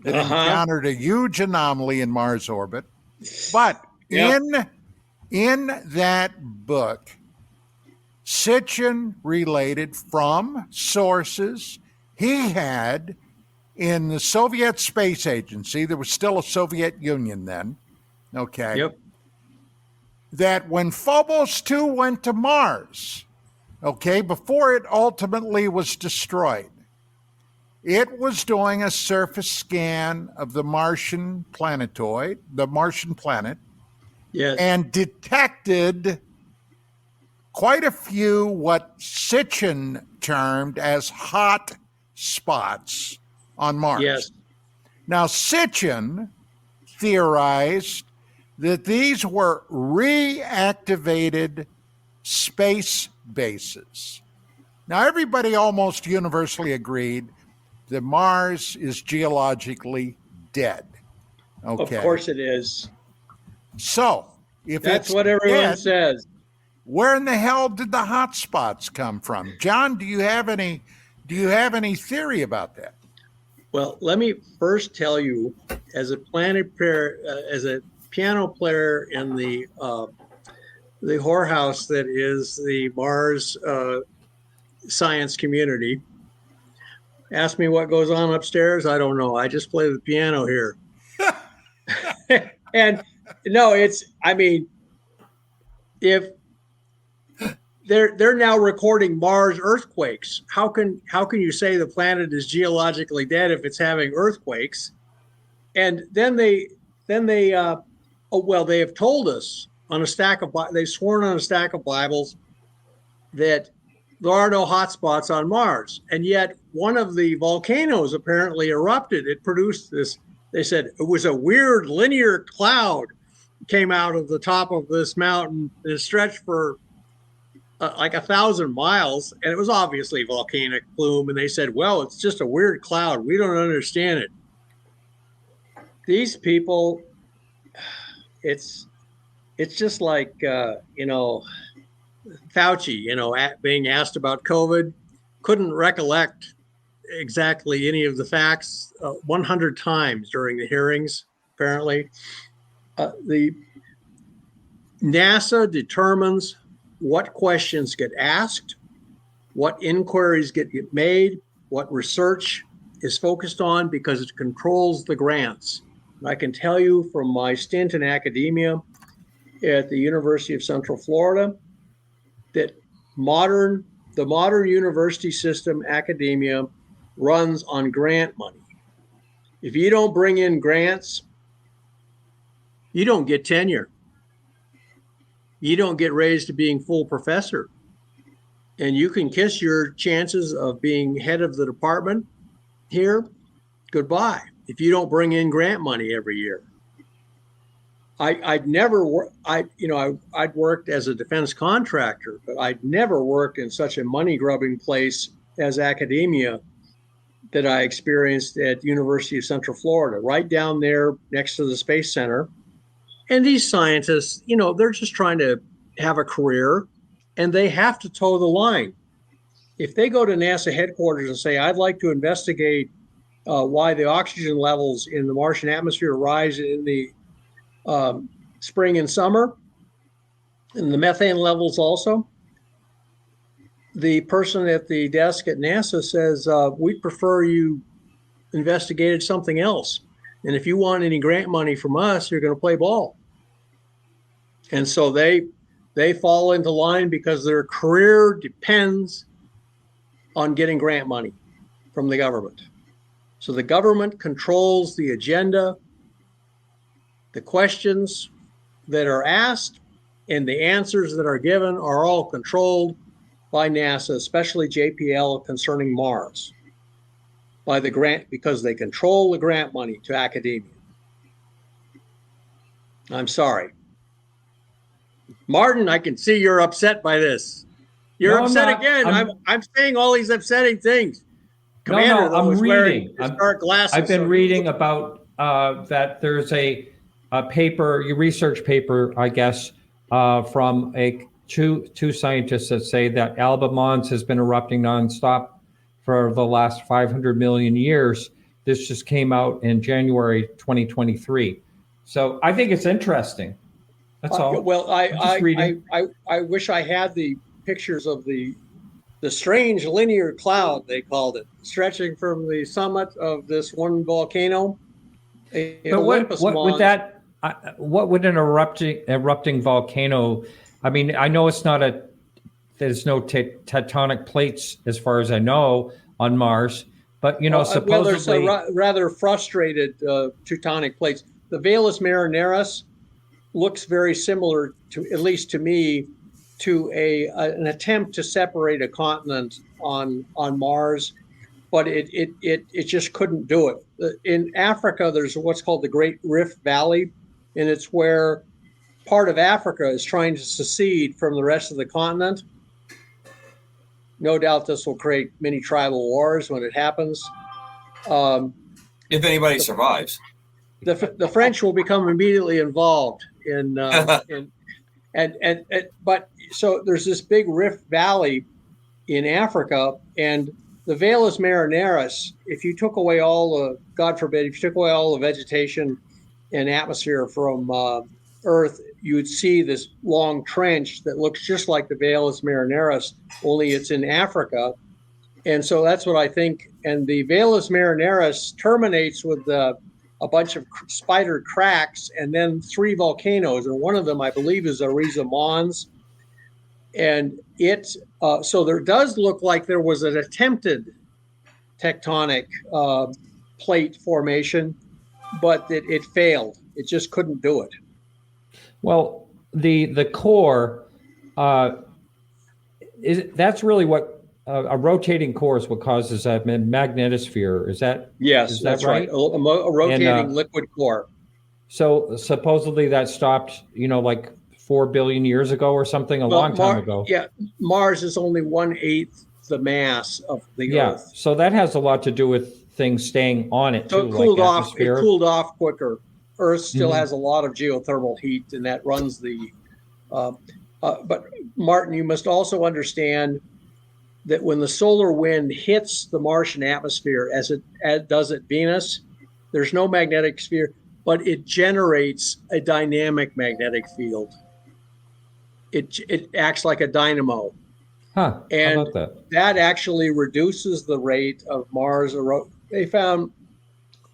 that encountered a huge anomaly in Mars orbit. But in that book, Sitchin related from sources he had in the Soviet Space Agency. There was still a Soviet Union then, okay? Yep. That when Phobos 2 went to Mars, okay, before it ultimately was destroyed, it was doing a surface scan of the Martian planetoid, the Martian planet, and detected quite a few what Sitchin termed as hot spots on Mars. Yes. Now, Sitchin theorized that these were reactivated space bases. Now, everybody almost universally agreed that Mars is geologically dead. Okay. Of course it is. So, if that's it's what everyone dead, says. Where in the hell did the hot spots come from? John, do you have any theory about that? Well, let me first tell you, as a piano player in the whorehouse that is the Mars science community. Ask me what goes on upstairs. I don't know. I just play the piano here. And no, if they're now recording Mars earthquakes, how can you say the planet is geologically dead if it's having earthquakes? And then they have told us they've sworn on a stack of Bibles that there are no hot spots on Mars. And yet one of the volcanoes apparently erupted. It produced this, they said it was a weird linear cloud came out of the top of this mountain. It stretched for like 1,000 miles, and it was obviously volcanic plume. And they said, well, it's just a weird cloud. We don't understand it. These people, it's just like, Fauci, being asked about COVID, couldn't recollect exactly any of the facts 100 times during the hearings, apparently. The NASA determines what questions get asked, what inquiries get made, what research is focused on, because it controls the grants. And I can tell you from my stint in academia at the University of Central Florida that the modern university system, academia, runs on grant money. If you don't bring in grants, you don't get tenure. You don't get raised to being full professor. And you can kiss your chances of being head of the department here goodbye if you don't bring in grant money every year. I'd worked as a defense contractor, but I'd never worked in such a money grubbing place as academia that I experienced at University of Central Florida, right down there next to the Space Center. And these scientists, they're just trying to have a career, and they have to toe the line. If they go to NASA headquarters and say, I'd like to investigate why the oxygen levels in the Martian atmosphere rise in the spring and summer, and the methane levels also. The person at the desk at NASA says, we'd prefer you investigated something else. And if you want any grant money from us, you're going to play ball. And so they fall into line because their career depends on getting grant money from the government. So the government controls the agenda, the questions that are asked, and the answers that are given are all controlled by NASA, especially JPL concerning Mars, by the grant, because they control the grant money to academia. I'm sorry. Martin, I can see you're upset by this. You're upset again. I'm saying all these upsetting things. Commander, no, I'm reading. Dark glasses. I've been reading about that there's a paper, a research paper, I guess, from two scientists that say that Alba Mons has been erupting nonstop for the last 500 million years. This just came out in January 2023. So I think it's interesting. That's all. Well, I wish I had the pictures of the strange linear cloud, they called it, stretching from the summit of this one volcano. But what would that? What would an erupting volcano? I mean, I know it's not there's no tectonic plates as far as I know on Mars, but supposedly there's a rather frustrated tectonic plates. The Valles Marineris looks very similar to, at least to me, to an attempt to separate a continent on Mars, but it just couldn't do it. In Africa, there's what's called the Great Rift Valley, and it's where part of Africa is trying to secede from the rest of the continent. No doubt this will create many tribal wars when it happens. If anybody survives. The French will become immediately involved but so there's this big rift valley in Africa, and the Valles Marineris, if you took away God forbid, if you took away all the vegetation and atmosphere from Earth, you would see this long trench that looks just like the Valles Marineris, only it's in Africa. And so that's what I think. And the Valles Marineris terminates with a bunch of spider cracks and then 3 volcanoes. And one of them, I believe, is Ariza Mons. And so there does look like there was an attempted tectonic plate formation, but it failed. It just couldn't do it. Well, the core that's really what a rotating core is what causes a magnetosphere. Is that that's right? A rotating liquid core. So supposedly that stopped, like 4 billion years ago or something, long time ago. Yeah, Mars is only 1/8 the mass of the Earth. So that has a lot to do with things staying on it so too. It cooled like off. atmosphere. It cooled off quicker. Earth still has a lot of geothermal heat, and that runs the. But Martin, you must also understand that when the solar wind hits the Martian atmosphere, as does at Venus, there's no magnetic sphere, but it generates a dynamic magnetic field. It acts like a dynamo. Huh? And how about that actually reduces the rate of Mars erosion. They found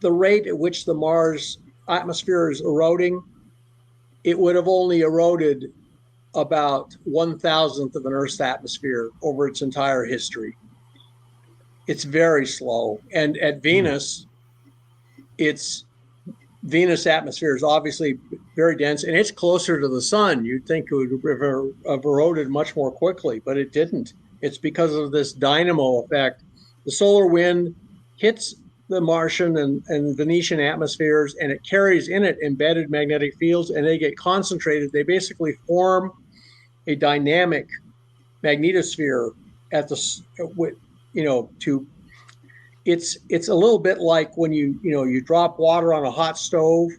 the rate at which the Mars atmosphere is eroding, it would have only eroded about 1,000th of an Earth's atmosphere over its entire history. It's very slow. And at Venus, Venus atmosphere is obviously very dense, and it's closer to the sun. You'd think it would have eroded much more quickly, but it didn't. It's because of this dynamo effect. The solar wind hits the Martian and Venetian atmospheres, and it carries in it embedded magnetic fields, and they get concentrated. They basically form a dynamic magnetosphere at it's a little bit like when you drop water on a hot stove,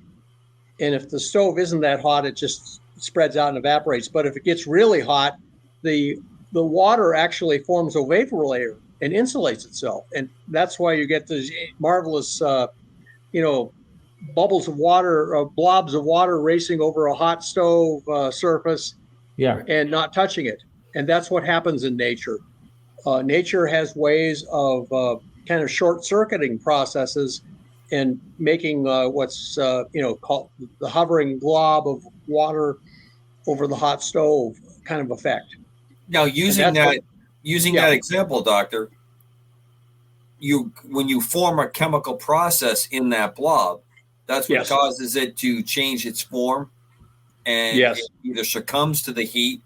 and if the stove isn't that hot, it just spreads out and evaporates. But if it gets really hot, the water actually forms a vapor layer and insulates itself, and that's why you get these marvelous bubbles of water, blobs of water racing over a hot stove surface. Yeah. and not touching it. And that's what happens in nature. Nature has ways of kind of short-circuiting processes and making what's called the hovering glob of water over the hot stove kind of effect. Now, using that example, Doctor, when you form a chemical process in that blob, that's what causes it to change its form, and it either succumbs to the heat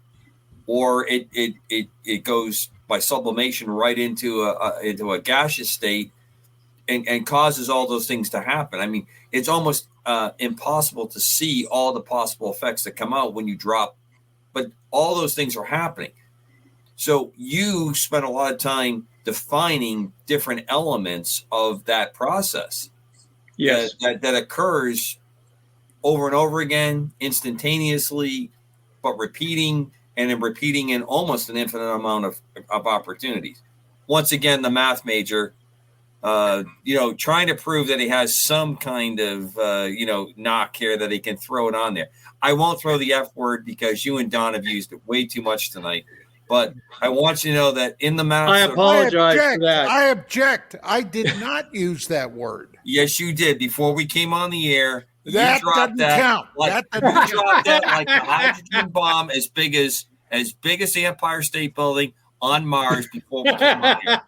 or it goes by sublimation right into a gaseous state and causes all those things to happen. I mean, it's almost impossible to see all the possible effects that come out when you drop, but all those things are happening. So you spent a lot of time defining different elements of that process. Yes. That occurs over and over again, instantaneously, but repeating in almost an infinite amount of opportunities. Once again, the math major, trying to prove that he has some kind of, knock here that he can throw it on there. I won't throw the F word because you and Don have used it way too much tonight. But I want you to know that in the math. I apologize for that. I object. I did not use that word. Yes, you did. Before we came on the air, that doesn't count. Like, you dropped that like the hydrogen bomb as big as the Empire State Building on Mars before we came on here.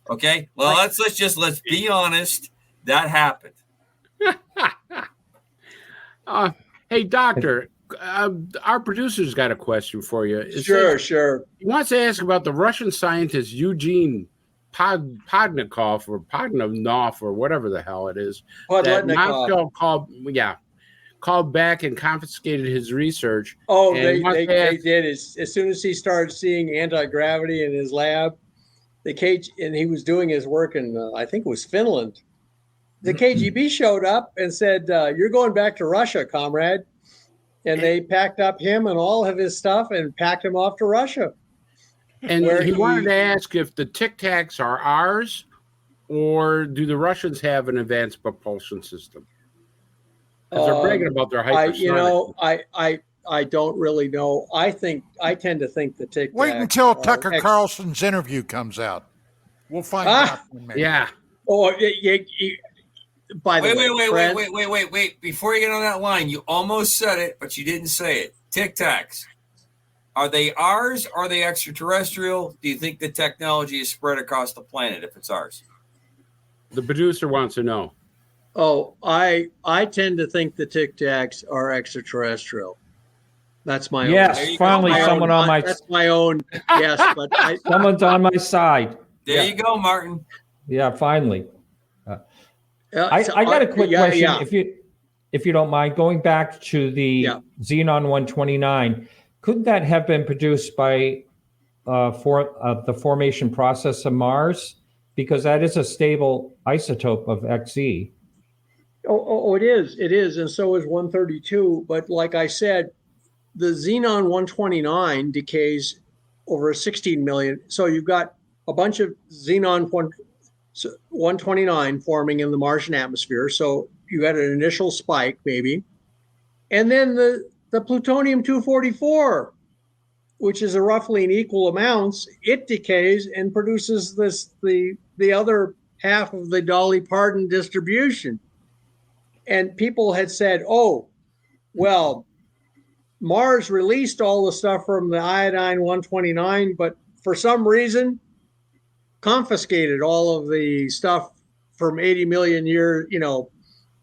Okay? Well, let's be honest. That happened. Hey, Doctor, our producer's got a question for you. Sure. He wants to ask about the Russian scientist Eugene Podnikov or whatever the hell it is. That Moscow called back and confiscated his research. Oh, they did. As soon as he started seeing anti-gravity in his lab, and he was doing his work in, I think it was Finland. The KGB showed up and said, "You're going back to Russia, comrade." And they packed up him and all of his stuff and packed him off to Russia. And he wanted to ask if the Tic Tacs are ours, or do the Russians have an advanced propulsion system? Because they're bragging about their hypersonic. I don't really know. I tend to think the Tic Tacs. Wait until Tucker Carlson's interview comes out. We'll find out. Yeah. Oh, by the way, wait! Before you get on that line, you almost said it, but you didn't say it. Tic Tacs. Are they ours? Are they extraterrestrial? Do you think the technology is spread across the planet if it's ours? The producer wants to know. Oh, I tend to think the Tic Tacs are extraterrestrial. That's my own. Finally, someone on my. That's my own. Yes, but someone's on my side. There you go, Martin. Yeah, finally. I got a quick question, if you don't mind, going back to the Xenon 129. Couldn't that have been produced by the formation process of Mars? Because that is a stable isotope of Xe. Oh, it is, and so is 132. But like I said, the Xenon 129 decays over 16 million. So you've got a bunch of Xenon 129 forming in the Martian atmosphere. So you had an initial spike, maybe. And then the plutonium-244, which is roughly in equal amounts, it decays and produces the other half of the Dolly Parton distribution. And people had said, oh, well, Mars released all the stuff from the iodine 129, but for some reason confiscated all of the stuff from 80 million years,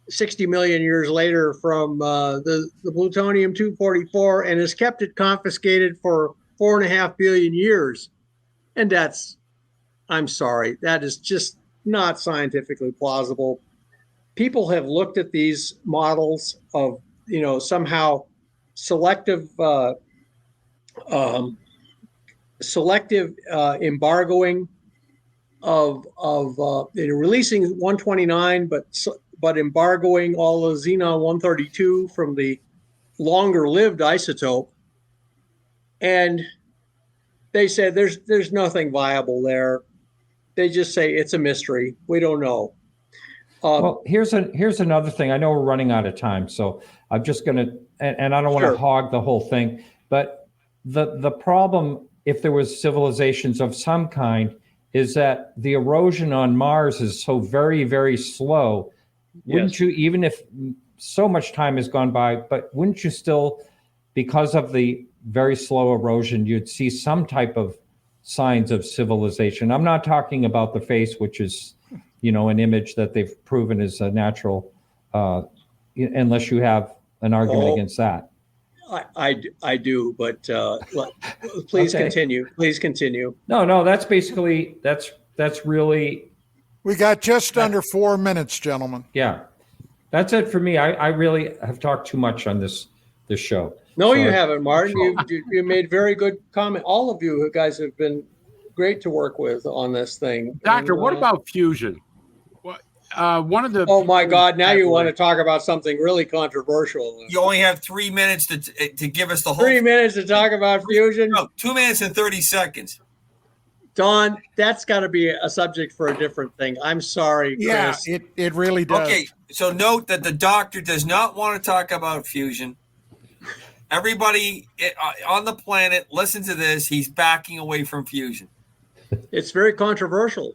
60 million years later from the plutonium-244, and has kept it confiscated for 4.5 billion years. And I'm sorry, that is just not scientifically plausible. People have looked at these models of, somehow selective embargoing of releasing 129, but embargoing all of Xenon 132 from the longer-lived isotope. And they said there's nothing viable there. They just say it's a mystery. We don't know. Well, here's another thing. I know we're running out of time, so I'm just going to, and I don't want to hog the whole thing, but the problem, if there was civilizations of some kind, is that the erosion on Mars is so very, very slow. Wouldn't you, even if so much time has gone by, but wouldn't you still, because of the very slow erosion, you'd see some type of signs of civilization? I'm not talking about the face, which is, an image that they've proven is a natural, unless you have an argument against that. I do, but please continue. Please continue. No, that's basically, that's really. We got just under 4 minutes, gentlemen. Yeah, that's it for me. I really have talked too much on this show. No, you haven't, Martin. You made very good comment. All of you guys have been great to work with on this thing. Doctor, what about fusion? One of the. Oh my God! Now you want to talk about something really controversial. You only have 3 minutes to give us the whole. 3 minutes to talk about fusion. No, 2 minutes and 30 seconds. Don, that's got to be a subject for a different thing. I'm sorry, Chris. Yeah, it really does. Okay, so note that the doctor does not want to talk about fusion. Everybody on the planet, listen to this. He's backing away from fusion. It's very controversial.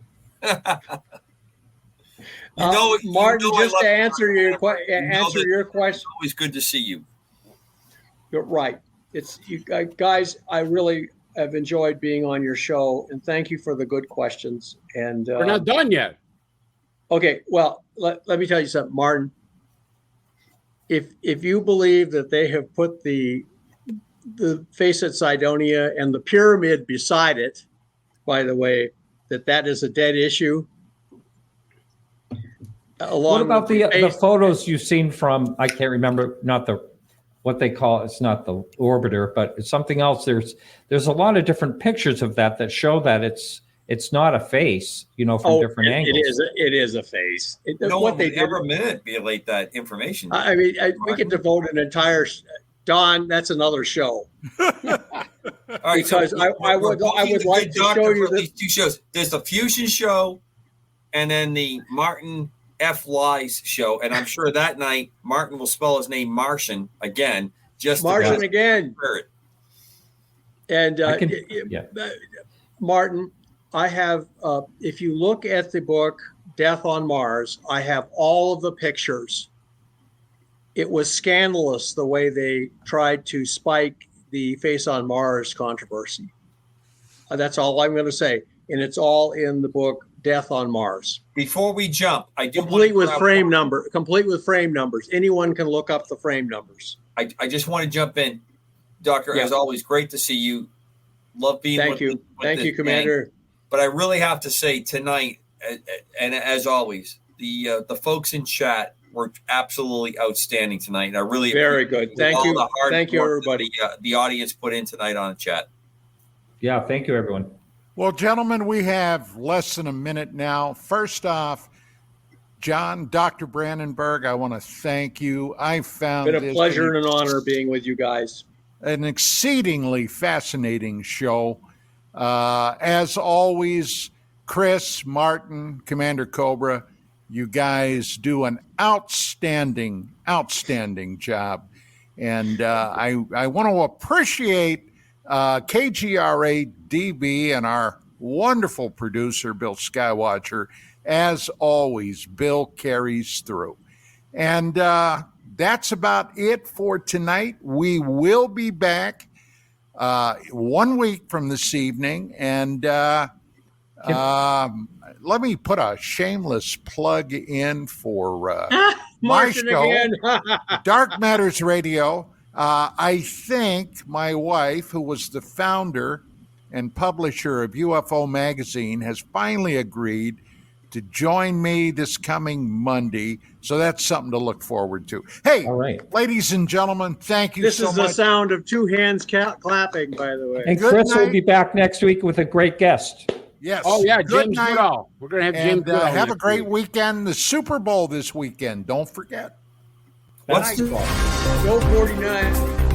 Martin, just to answer your question. It's always good to see you. You're right. It's you guys. I really have enjoyed being on your show, and thank you for the good questions. And we're not done yet. Okay, well, let me tell you something, Martin. If you believe that they have put the face at Cydonia and the pyramid beside it, by the way, that is a dead issue. What about the photos you've seen from, I can't remember, what they call, it's not the orbiter, but it's something else. There's a lot of different pictures of that show that it's not a face, from different angles. It is a face. No one would ever manipulate that information. I mean, we could devote an entire, Don, that's another show. All right, because so I would like to show you these two shows. There's the Fusion show, and then the Martin F. Lies show, and I'm sure that night Martin will spell his name Martian again. Martian again. And Martin, I have. If you look at the book Death on Mars, I have all of the pictures. It was scandalous the way they tried to spike the face on Mars controversy. That's all I'm going to say, and it's all in the book Death on Mars. Before we jump, I do complete with frame numbers. Anyone can look up the frame numbers. I just want to jump in, Doctor. As always, great to see you. Love being with you. Thank you, Commander. Gang. But I really have to say tonight, and as always, the folks in chat were absolutely outstanding tonight. And I really very good. Thank you. Thank you, everybody. The audience put in tonight on the chat. Yeah, thank you, everyone. Well, gentlemen, we have less than a minute now. First off, John, Dr. Brandenburg, I want to thank you. I found it's been a pleasure and an honor being with you guys. An exceedingly fascinating show. As always, Chris, Martin, Commander Cobra, you guys do an outstanding job. And I want to appreciate KGRA DB and our wonderful producer, Bill Skywatcher. As always, Bill carries through. And that's about it for tonight. We will be back 1 week from this evening. And let me put a shameless plug in for my show, Dark Matters Radio. I think my wife, who was the founder and publisher of UFO Magazine, has finally agreed to join me this coming Monday. So that's something to look forward to. Hey, all right, ladies and gentlemen, thank you so much. This is the sound of two hands clapping, by the way. And Chris will be back next week with a great guest. Yes. Oh, yeah, James Goodall. We're going to have James Goodall. Have a great weekend. The Super Bowl this weekend. Don't forget. What's Go 49.